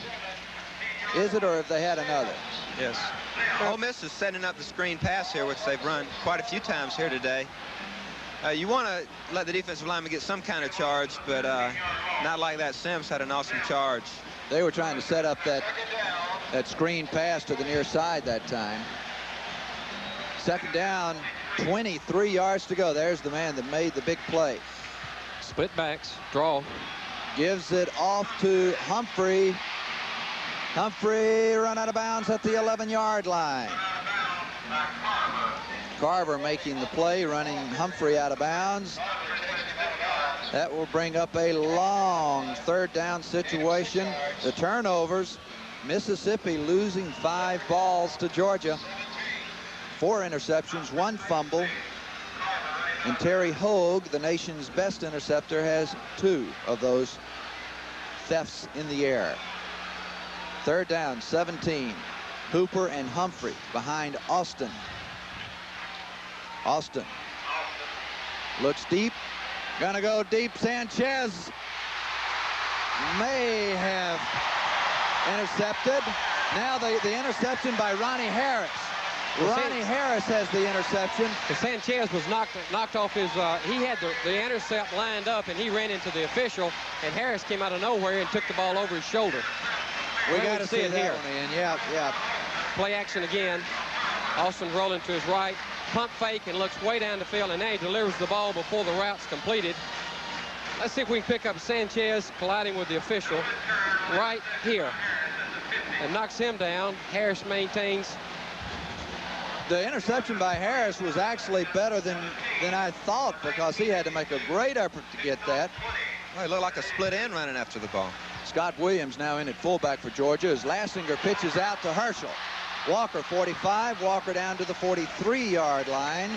Is it, or have they had another? Yes. Ole Miss is setting up the screen pass here, which they've run quite a few times here today. You want to let the defensive lineman get some kind of charge, but not like that. Sims had an awesome charge. They were trying to set up that screen pass to the near side that time. Second down, 23 yards to go. There's the man that made the big play. Split backs, draw. Gives it off to Humphrey. Humphrey run out of bounds at the 11-yard line. Carver making the play, running Humphrey out of bounds. That will bring up a long third down situation. The turnovers, Mississippi losing 5 balls to Georgia. 4 interceptions, 1 fumble. And Terry Hogue, the nation's best interceptor, has 2 of those thefts in the air. Third down, 17. Hooper and Humphrey behind Austin. Austin looks deep, gonna go deep. Sanchez may have intercepted. Now the interception by Ronnie Harris. Ronnie Harris has the interception. Sanchez was knocked off his, he had the intercept lined up, and he ran into the official, and Harris came out of nowhere and took the ball over his shoulder. We got to see it here. One, yeah. Play action again. Austin rolling to his right. Pump fake and looks way down the field, and now he delivers the ball before the route's completed. Let's see if we can pick up Sanchez colliding with the official right here and knocks him down. Harris maintains. The interception by Harris was actually better than I thought, because he had to make a great effort to get that. Well, it looked like a split end running after the ball. Scott Williams now in at fullback for Georgia as Lassinger pitches out to Herschel. Walker 45, Walker down to the 43-yard line.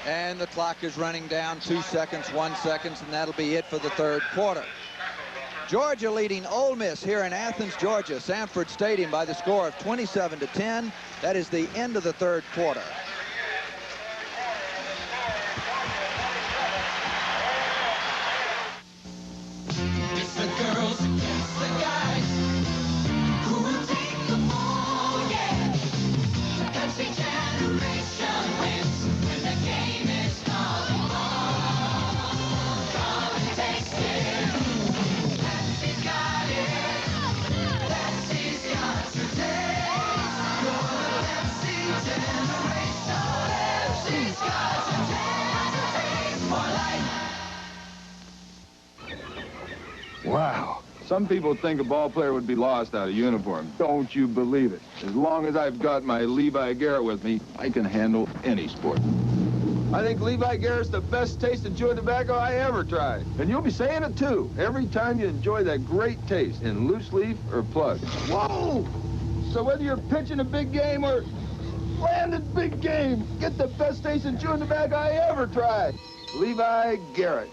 And the clock is running down 2 seconds, 1 second, and that'll be it for the third quarter. Georgia leading Ole Miss here in Athens, Georgia, Sanford Stadium by the score of 27-10. That is the end of the third quarter. It's the girls against the guys who will take the ball, yeah. The Pepsi generation wins when the game is calling on. Come and taste it. Pepsi's got it. Pepsi's got your taste. You're the Pepsi generation. Pepsi's got your taste. More life. Wow. Some people think a ball player would be lost out of uniform. Don't you believe it. As long as I've got my Levi Garrett with me, I can handle any sport. I think Levi Garrett's the best taste of chewing tobacco I ever tried. And you'll be saying it too, every time you enjoy that great taste in loose leaf or plug. Whoa! So whether you're pitching a big game or landing big game, get the best taste in chewing tobacco I ever tried. Levi Garrett.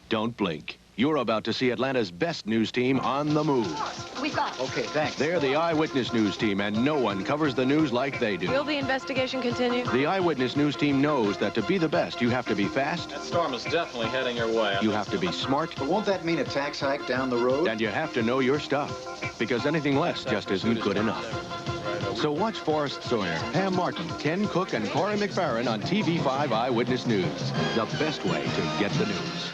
Don't blink. You're about to see Atlanta's best news team on the move. We've got. Okay, thanks. They're the Eyewitness News team, and no one covers the news like they do. Will the investigation continue? The Eyewitness News team knows that to be the best, you have to be fast. That storm is definitely heading your way. You have to be smart. But won't that mean a tax hike down the road? And you have to know your stuff, because anything less just isn't good enough. So watch Forrest Sawyer, Pam Martin, Ken Cook, and Corey McFerrin on TV5 Eyewitness News. The best way to get the news.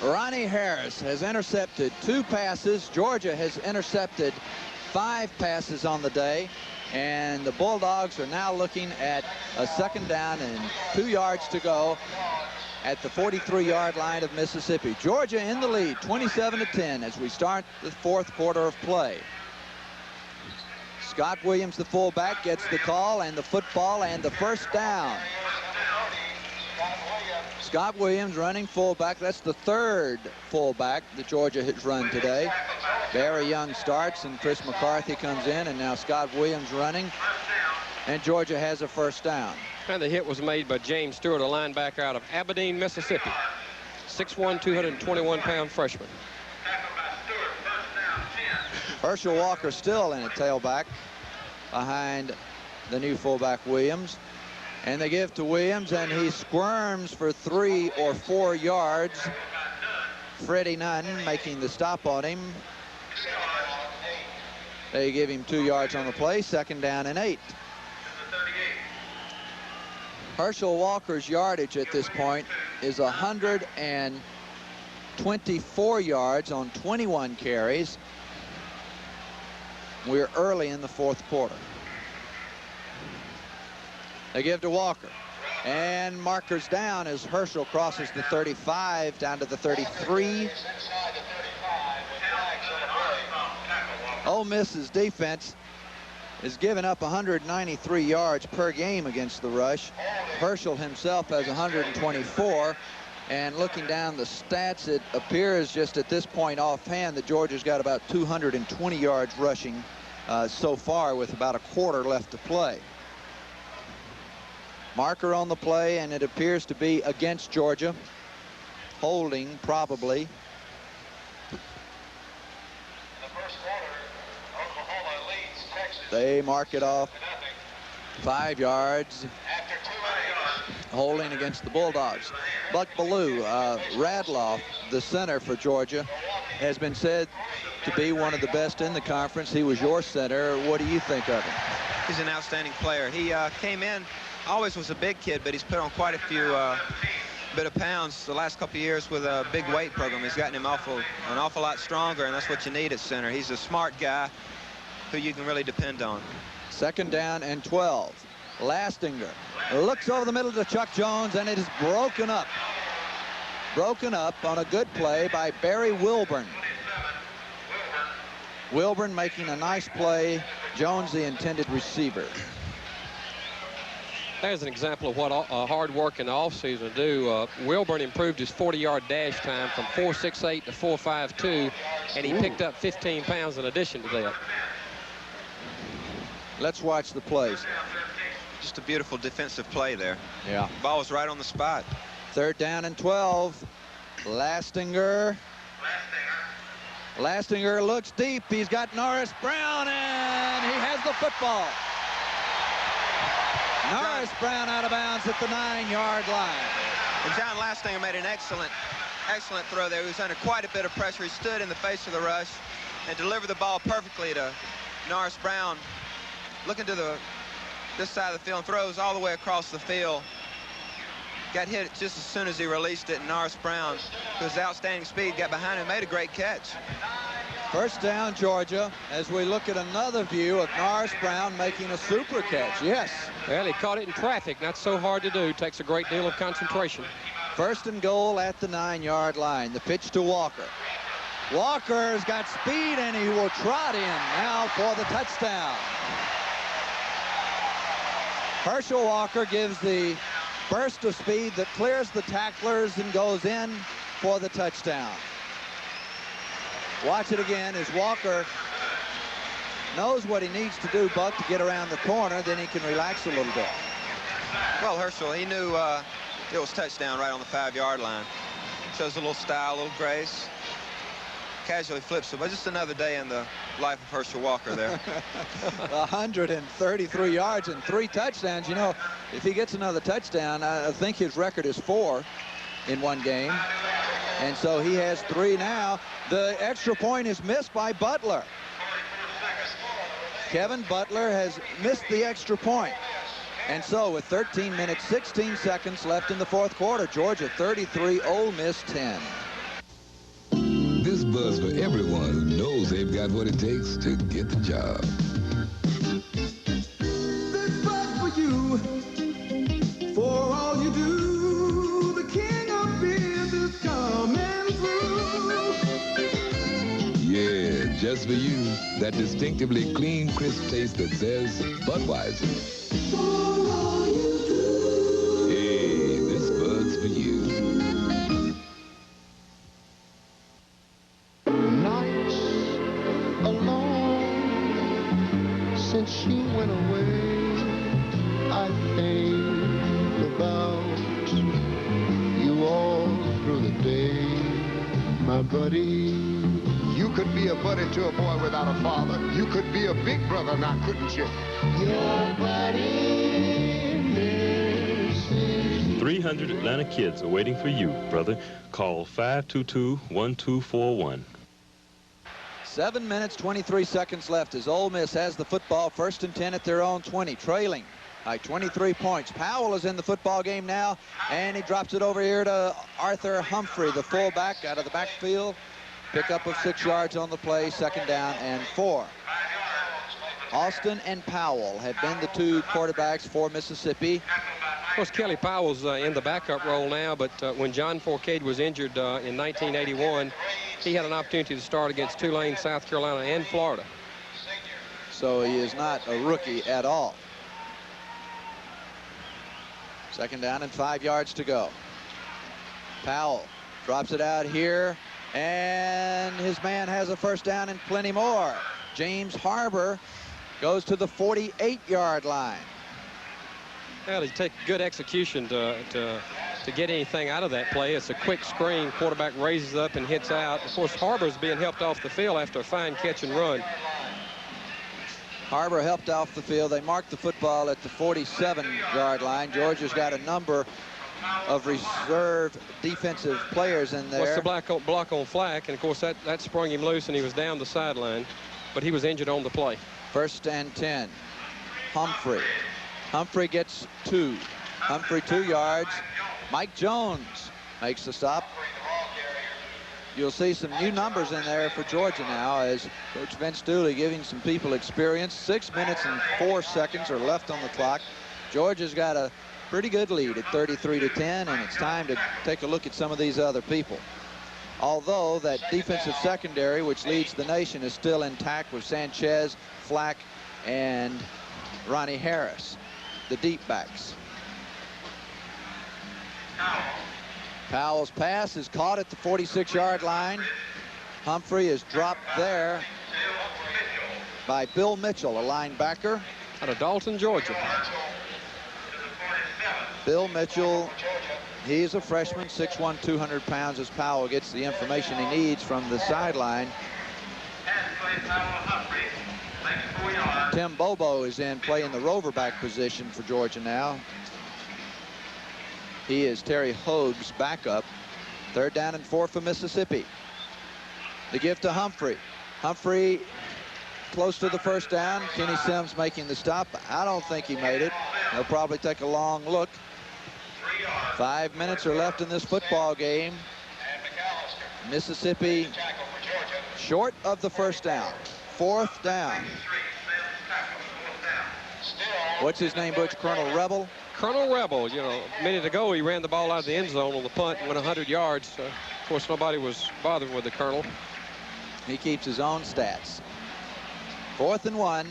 Ronnie Harris has intercepted 2 passes. Georgia has intercepted 5 passes on the day. And the Bulldogs are now looking at a 2nd down and 2 yards to go at the 43-yard line of Mississippi. Georgia in the lead, 27-10, as we start the 4th quarter of play. Scott Williams, the fullback, gets the call and the football and the 1st down. Scott Williams running fullback. That's the 3rd fullback that Georgia has run today. Barry Young starts and Chris McCarthy comes in, and now Scott Williams running, and Georgia has a 1st down. And the hit was made by James Stewart, a linebacker out of Aberdeen, Mississippi. 6'1", 221-pound freshman. Herschel Walker still in a tailback behind the new fullback Williams. And they give to Williams, and he squirms for 3 or 4 yards. Freddie Nunn making the stop on him. They give him 2 yards on the play, 2nd down and 8. Herschel Walker's yardage at this point is 124 yards on 21 carries. We're early in the 4th quarter. They give to Walker, and markers down as Herschel crosses the 35 down to the 33. Ole Miss's defense is giving up 193 yards per game against the rush. Herschel himself has 124, and looking down the stats, it appears just at this point offhand that Georgia's got about 220 yards rushing so far, with about a quarter left to play. Marker on the play, and it appears to be against Georgia. Holding, probably. They mark it off 5 yards. Holding against the Bulldogs. Buck Ballou, Radloff, the center for Georgia, has been said to be one of the best in the conference. He was your center. What do you think of him? He's an outstanding player. He came in, always was a big kid, but he's put on quite a few bit of pounds the last couple of years with a big weight program. He's gotten him an awful lot stronger, and that's what you need at center. He's a smart guy who you can really depend on. 2nd down and 12. Lastinger looks over the middle to Chuck Jones, and it is broken up. Broken up on a good play by Barry Wilburn. Wilburn making a nice play. Jones, the intended receiver. There's an example of what hard work in the offseason do. Wilburn improved his 40-yard dash time from 4.68 to 4.52, and he picked up 15 pounds in addition to that. Let's watch the plays. Just a beautiful defensive play there. Yeah. Ball was right on the spot. 3rd down and 12. Lastinger. Lastinger looks deep. He's got Norris Brown, and he has the football. Norris Brown out of bounds at the 9-yard line. And John Lastinger made an excellent throw there. He was under quite a bit of pressure. He stood in the face of the rush and delivered the ball perfectly to Norris Brown. Looking to this side of the field, and throws all the way across the field. Got hit just as soon as he released it, and Norris Brown, whose outstanding speed, got behind him and made a great catch. 1st down, Georgia, as we look at another view of Norris Brown making a super catch. Yes. Well, he caught it in traffic. That's so hard to do. Takes a great deal of concentration. 1st and goal at the 9-yard line. The pitch to Walker. Walker's got speed, and he will trot in now for the touchdown. Herschel Walker gives the burst of speed that clears the tacklers and goes in for the touchdown. Watch it again as Walker knows what he needs to do, Buck, to get around the corner. Then he can relax a little bit. Well, Herschel, he knew it was touchdown right on the 5-yard line. Shows a little style, a little grace. Casually flips it, but just another day in the life of Herschel Walker there. 133 yards and 3 touchdowns. You know, if he gets another touchdown, I think his record is 4 in one game. And so he has 3 now. The extra point is missed by Butler. Kevin Butler has missed the extra point. And so with 13 minutes, 16 seconds left in the 4th quarter, Georgia 33, Ole Miss 10. buzz for everyone who knows they've got what it takes to get the job. This buzz for you, for all you do. The king of beers is coming through. Yeah, just for you, that distinctively clean, crisp taste that says Budweiser. Hey, this Bud's for you. Nights alone since you went away, I think about you all through the day, my buddy. You could be a buddy to a boy without a father. You could be a big brother now, couldn't you? Your buddy misses 300 Atlanta kids are waiting for you, brother. Call 522-1241. 7 minutes, 23 seconds left as Ole Miss has the football, 1st and 10 at their own 20, trailing by 23 points. Powell is in the football game now, and he drops it over here to Arthur Humphrey, the fullback, out of the backfield. Pickup of 6 yards on the play, 2nd down and 4. Austin and Powell have been the 2 quarterbacks for Mississippi. Of course, Kelly Powell's in the backup role now, but when John Forcade was injured in 1981, he had an opportunity to start against Tulane, South Carolina, and Florida. So he is not a rookie at all. 2nd down and 5 yards to go. Powell drops it out here, and his man has a 1st down and plenty more. James Harbor goes to the 48-yard line. Well, it takes good execution to get anything out of that play. It's a quick screen. Quarterback raises up and hits out. Of course, Harbor's being helped off the field after a fine catch and run. Harbor helped off the field. They marked the football at the 47-yard line. Georgia's got a number of reserve defensive players in there. What's the block on Flack? And, of course, that sprung him loose, and he was down the sideline. But he was injured on the play. 1st and 10. Humphrey. Humphrey gets 2. Humphrey 2 yards. Mike Jones makes the stop. You'll see some new numbers in there for Georgia now as Coach Vince Dooley giving some people experience. 6 minutes and 4 seconds are left on the clock. Georgia's got a pretty good lead at 33-10, and it's time to take a look at some of these other people. Although that defensive secondary, which leads the nation, is still intact with Sanchez, Flack, and Ronnie Harris, the deep backs. Powell's pass is caught at the 46-yard line. Humphrey is dropped there by Bill Mitchell, a linebacker. Out of Dalton, Georgia. Bill Mitchell, he's a freshman, 6'1", 200 pounds, as Powell gets the information he needs from the sideline. Tim Bobo is in playing the roverback position for Georgia now. He is Terry Hoag's backup. 3rd down and 4 for Mississippi. The give to Humphrey. Humphrey close to the 1st down. Kenny Sims making the stop. I don't think he made it. He'll probably take a long look. 5 minutes are left in this football game. Mississippi short of the 1st down. 4th down. What's his name, Butch? Colonel Rebel? Colonel Rebel, you know, a minute ago he ran the ball out of the end zone on the punt and went 100 yards. Of course, nobody was bothered with the Colonel. He keeps his own stats. 4th and 1.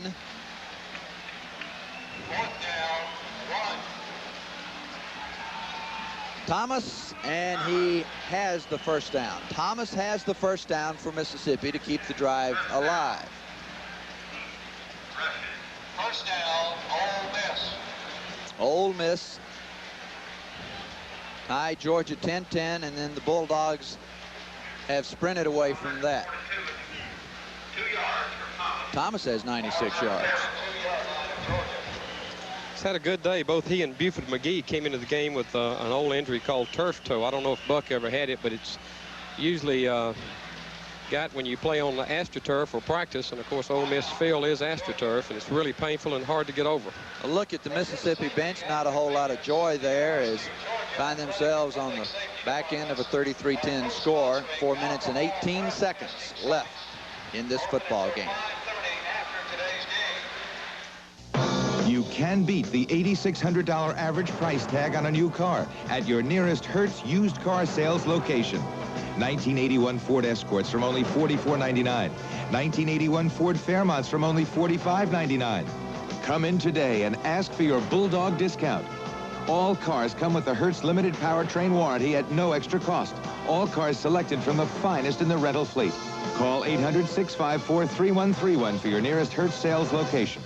Thomas, and he has the 1st down. Thomas has the 1st down for Mississippi to keep the drive alive. 1st down, Ole Miss. Ole Miss tied Georgia 10-10, and then the Bulldogs have sprinted away from that. Thomas has 96 yards. He's had a good day. Both he and Buford McGee came into the game with an old injury called turf toe. I don't know if Buck ever had it, but it's usually got when you play on the AstroTurf or practice, and of course Ole Miss field is AstroTurf, and it's really painful and hard to get over. A look at the Mississippi bench, not a whole lot of joy there as find themselves on the back end of a 33-10 score. 4 minutes and 18 seconds left in this football game. You can beat the $8,600 average price tag on a new car at your nearest Hertz used car sales location. 1981 Ford Escorts from only $44.99. 1981 Ford Fairmonts from only $45.99. Come in today and ask for your Bulldog discount. All cars come with the Hertz limited powertrain warranty at no extra cost. All cars selected from the finest in the rental fleet. Call 800-654-3131 for your nearest Hertz sales location.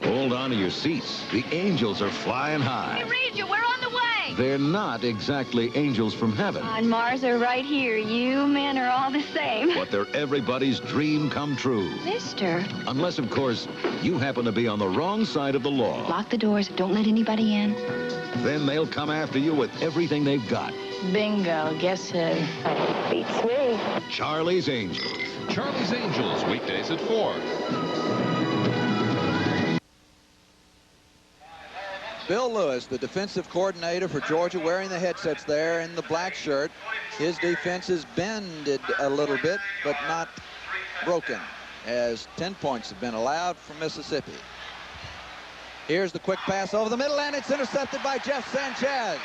Hold on to your seats. The angels are flying high. Hey, Regent, we're on the way. They're not exactly angels from heaven. On Mars or right here, you men are all the same. But they're everybody's dream come true. Mister. Unless, of course, you happen to be on the wrong side of the law. Lock the doors. Don't let anybody in. Then they'll come after you with everything they've got. Bingo. Guess who? Beats me. Charlie's Angels. Charlie's Angels, weekdays at 4. Bill Lewis, the defensive coordinator for Georgia, wearing the headsets there in the black shirt. His defense is bended a little bit, but not broken, as 10 points have been allowed from Mississippi. Here's the quick pass over the middle, and it's intercepted by Jeff Sanchez.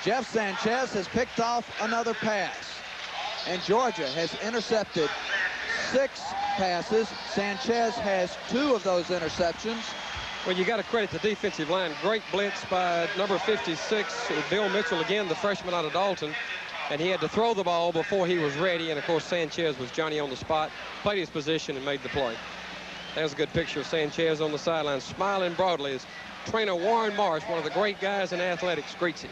Jeff Sanchez has picked off another pass, and Georgia has intercepted 6 passes. Sanchez has 2 of those interceptions. Well, you got to credit the defensive line. Great blitz by number 56, Bill Mitchell, again, the freshman out of Dalton. And he had to throw the ball before he was ready. And, of course, Sanchez was Johnny on the spot, played his position, and made the play. There's a good picture of Sanchez on the sideline, smiling broadly as trainer Warren Marsh, one of the great guys in athletics, greets him.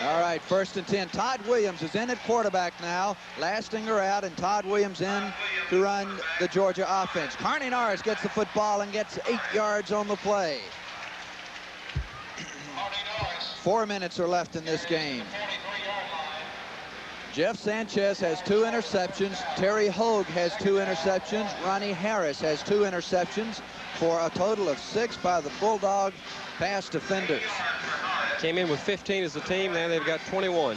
All right, 1st and 10. Todd Williams is in at quarterback now. Lastinger out, and Todd Williams in to run the Georgia offense. Carney Norris gets the football and gets 8 yards on the play. 4 minutes are left in this game. Jeff Sanchez has 2 interceptions. Terry Hogue has 2 interceptions. Ronnie Harris has 2 interceptions for a total of 6 by the Bulldog pass defenders. Came in with 15 as a team. Now they've got 21.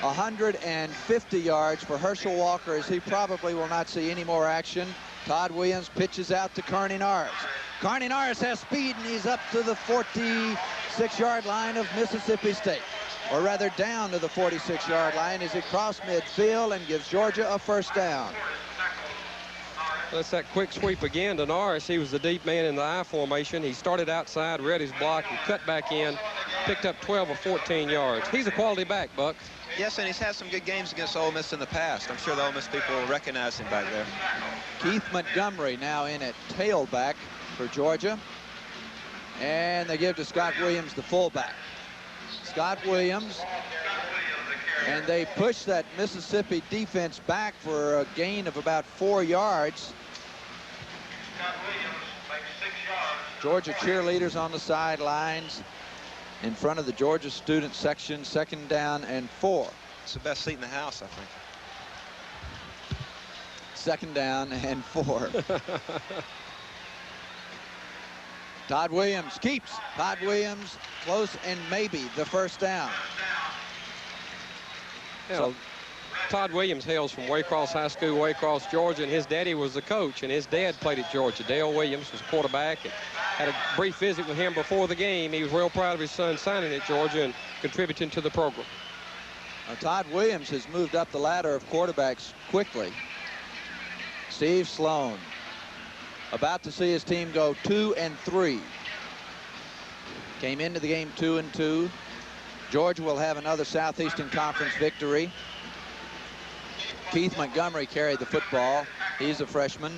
150 yards for Herschel Walker, as he probably will not see any more action. Todd Williams pitches out to Carney Norris. Carney Norris has speed, and he's up to the 46-yard line of Mississippi State. Or rather, down to the 46-yard line as he crossed midfield and gives Georgia a 1st down. That's that quick sweep again to Norris. He was the deep man in the I formation. He started outside, read his block, and cut back in. Picked up 12 or 14 yards. He's a quality back, Buck. Yes, and he's had some good games against Ole Miss in the past. I'm sure the Ole Miss people will recognize him back there. Keith Montgomery now in at tailback for Georgia. And they give to Scott Williams, the fullback. Scott Williams. And they push that Mississippi defense back for a gain of about 4 yards. Georgia cheerleaders on the sidelines in front of the Georgia student section. 2nd down and 4. It's the best seat in the house, I think. 2nd down and 4. Todd Williams keeps. Todd Williams close and maybe the 1st down. Yeah, so Todd Williams hails from Waycross High School, Waycross, Georgia, and his daddy was the coach, and his dad played at Georgia. Dale Williams was quarterback, and had a brief visit with him before the game. He was real proud of his son signing at Georgia and contributing to the program. Now, Todd Williams has moved up the ladder of quarterbacks quickly. Steve Sloan about to see his team go 2-3. Came into the game 2-2. Georgia will have another Southeastern Conference victory. Keith Montgomery carried the football. He's a freshman.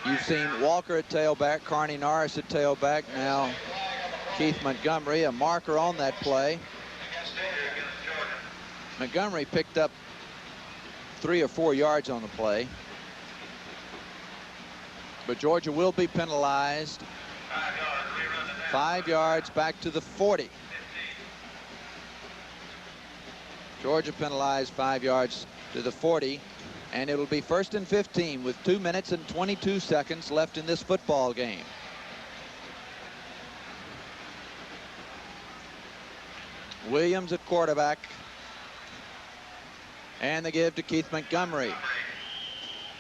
You've seen Walker at tailback, Carney Norris at tailback. Now Keith Montgomery, a marker on that play. Montgomery picked up 3 or 4 yards on the play. But Georgia will be penalized. 5 yards back to the 40. Georgia penalized 5 yards to the 40, and it'll be 1st and 15 with 2 minutes and 22 seconds left in this football game. Williams at quarterback. And they give to Keith Montgomery.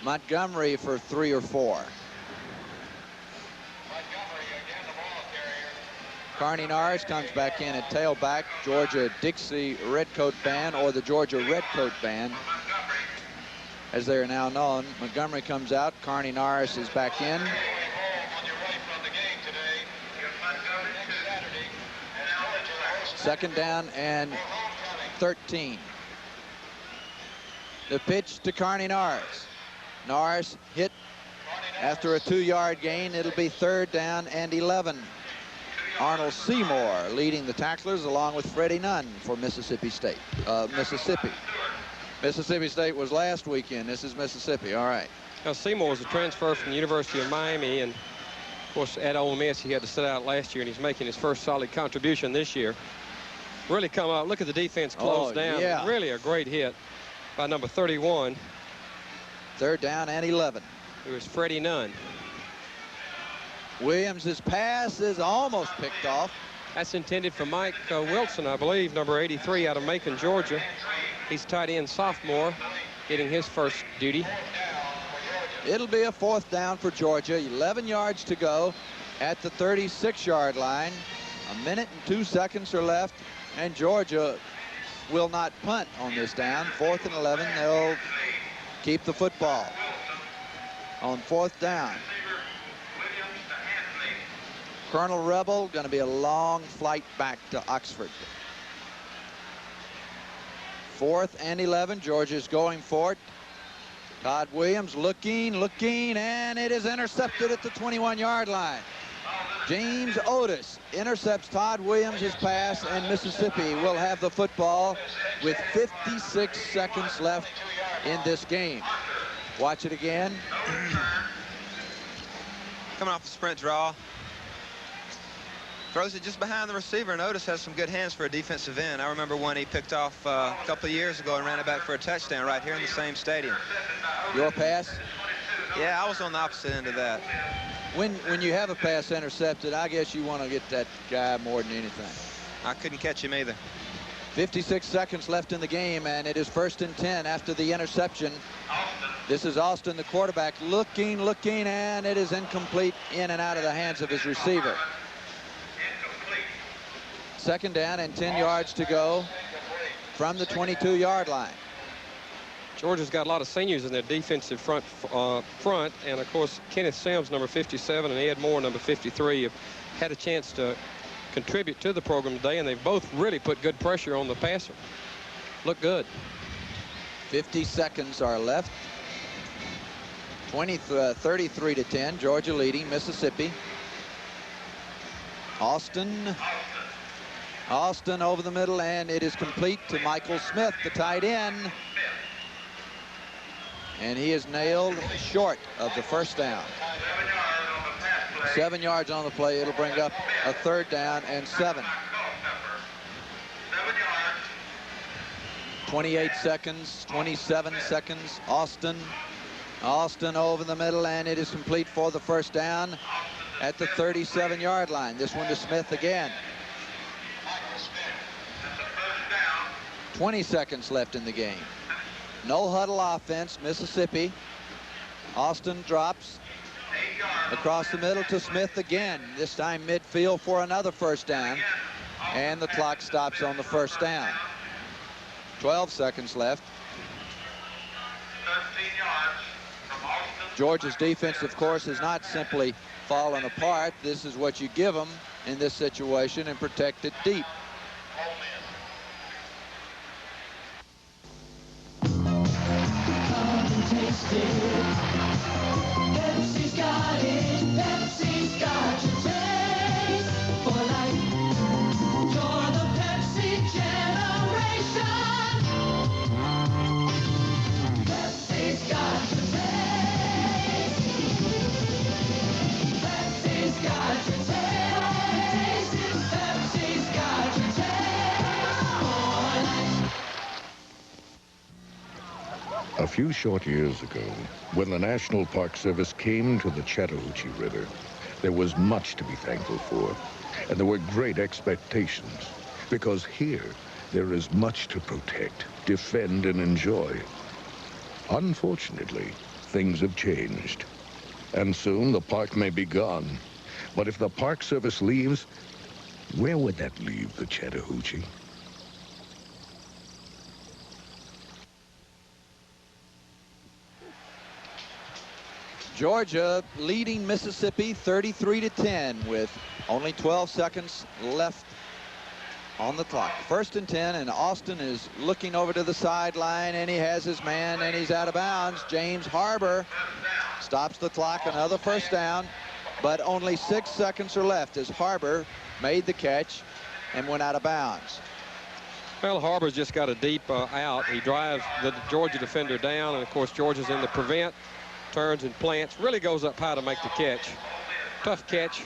Montgomery for 3 or 4. Carney Norris comes back in at tailback. Georgia Dixie Redcoat Band, or the Georgia Redcoat Band, as they are now known. Montgomery comes out. Carney Norris is back in. Second down and 13. The pitch to Carney Norris. Norris hit after a 2-yard gain. It'll be 3rd down and 11. Arnold Seymour leading the tacklers along with Freddie Nunn for Mississippi State. Mississippi State was last weekend. This is Mississippi. All right. Now, Seymour was a transfer from the University of Miami, and of course at Ole Miss he had to sit out last year, and he's making his first solid contribution this year. Really come out. Look at the defense close down. Yeah. Really a great hit by number 31. 3rd down and 11. It was Freddie Nunn. Williams' pass is almost picked off. That's intended for Mike Wilson, I believe, number 83 out of Macon, Georgia. He's tight end sophomore, getting his first duty. It'll be a 4th down for Georgia. 11 yards to go at the 36-yard line. 1 minute and 2 seconds are left, and Georgia will not punt on this down. 4th and 11, they'll keep the football on 4th down. Colonel Rebel, going to be a long flight back to Oxford. 4th and 11, Georgia's going for it. Todd Williams looking, and it is intercepted at the 21-yard line. James Otis intercepts Todd Williams' pass, and Mississippi will have the football with 56 seconds left in this game. Watch it again. Coming off the sprint draw. Throws it just behind the receiver, and Otis has some good hands for a defensive end. I remember when he picked off a couple of years ago and ran it back for a touchdown right here in the same stadium. Your pass? Yeah, I was on the opposite end of that. When you have a pass intercepted, I guess you want to get that guy more than anything. I couldn't catch him either. 56 seconds left in the game, and it is 1st and 10 after the interception. This is Austin, the quarterback, looking, and it is incomplete, in and out of the hands of his receiver. 2nd down and 10 yards to go from the 22-yard line. Georgia's got a lot of seniors in their defensive front, and of course Kenneth Sims, number 57, and Ed Moore, number 53, have had a chance to contribute to the program today, and they've both really put good pressure on the passer. Look good. 50 seconds are left. 33 to 10, Georgia leading Mississippi. Austin over the middle, and it is complete to Michael Smith, the tight end. And he is nailed short of the 1st down. 7 yards on the play. It'll bring up a 3rd down and 7. 28 seconds, 27 seconds. Austin over the middle, and it is complete for the 1st down at the 37-yard line. This one to Smith again. 20 seconds left in the game. No huddle offense, Mississippi. Austin drops across the middle to Smith again, this time midfield for another 1st down, and the clock stops on the 1st down. 12 seconds left. Georgia's defense, of course, has not simply fallen apart. This is what you give them in this situation, and protect it deep. Pepsi's got it. Pepsi's got your taste for life. You're the Pepsi generation. Pepsi's got your taste. Pepsi's got your taste. Pepsi's got your taste for life. A few short years ago, when the National Park Service came to the Chattahoochee River, there was much to be thankful for, and there were great expectations. because here there is much to protect, defend, and enjoy. Unfortunately, things have changed, and soon the park may be gone. But if the Park Service leaves, where would that leave the Chattahoochee? Georgia leading Mississippi 33-10 with only 12 seconds left on the clock. 1st and 10, and Austin is looking over to the sideline, and he has his man, and he's out of bounds. James Harbor stops the clock, another first down, but only 6 seconds are left as Harbor made the catch and went out of bounds. Well, Harbor's just got a deep out. He drives the Georgia defender down, and of course Georgia's in the prevent, turns and plants, really goes up high to make the catch. Tough catch.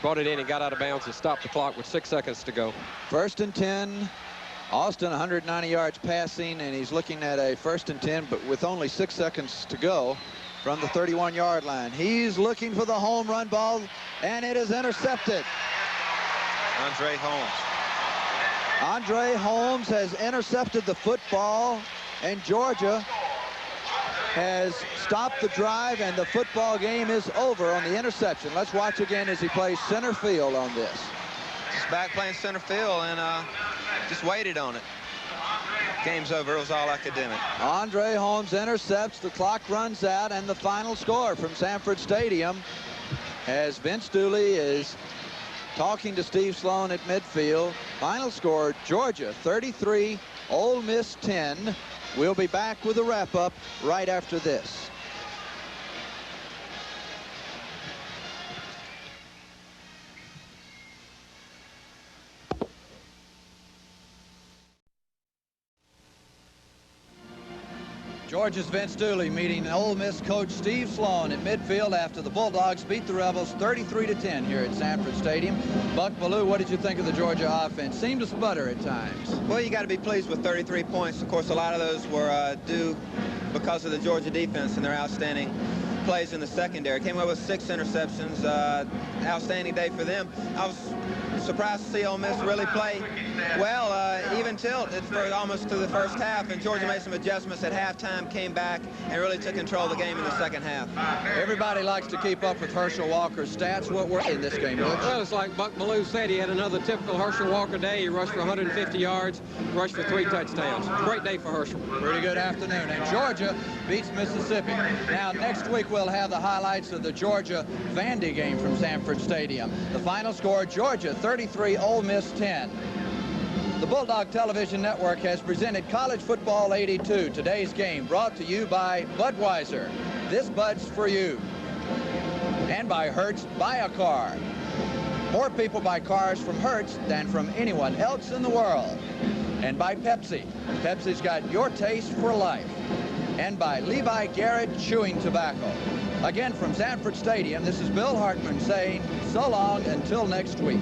Brought it in and got out of bounds and stopped the clock with 6 seconds to go. 1st and 10. Austin 190 yards passing, and he's looking at a 1st and 10, but with only 6 seconds to go from the 31-yard line. He's looking for the home run ball, and it is intercepted. Andre Holmes. Andre Holmes has intercepted the football, and Georgia has stopped the drive, and the football game is over on the interception. Let's watch again as he plays center field on this. Just back playing center field and just waited on it. Game's over. It was all academic. Andre Holmes intercepts. The clock runs out, and the final score from Sanford Stadium as Vince Dooley is talking to Steve Sloan at midfield. Final score, Georgia 33, Ole Miss 10. We'll be back with a wrap-up right after this. Georgia's Vince Dooley meeting Ole Miss coach Steve Sloan at midfield after the Bulldogs beat the Rebels 33-10 here at Sanford Stadium. Buck Bellew, what did you think of the Georgia offense? Seemed to sputter at times. Well, you got to be pleased with 33 points. Of course, a lot of those were due because of the Georgia defense and their outstanding plays in the secondary. Came up with 6 interceptions. Outstanding day for them. I was surprised to see Ole Miss really play well, even till for almost to the first half, and Georgia made some adjustments at halftime, came back, and really took control of the game in the second half. Everybody likes to keep up with Herschel Walker's stats. What were in this game, Butch? Well, it's like Buck Bellew said, he had another typical Herschel Walker day. He rushed for 150 yards, rushed for 3 touchdowns. Great day for Herschel. Pretty good afternoon, and Georgia beats Mississippi. Now, next week we'll have the highlights of the Georgia-Vandy game from Sanford Stadium. The final score, Georgia 33, Ole Miss 10. The Bulldog Television Network has presented College Football 82, today's game, brought to you by Budweiser. This Bud's for you. And by Hertz, buy a car. More people buy cars from Hertz than from anyone else in the world. And by Pepsi. Pepsi's got your taste for life. And by Levi Garrett Chewing Tobacco. Again, from Sanford Stadium, this is Bill Hartman saying so long until next week.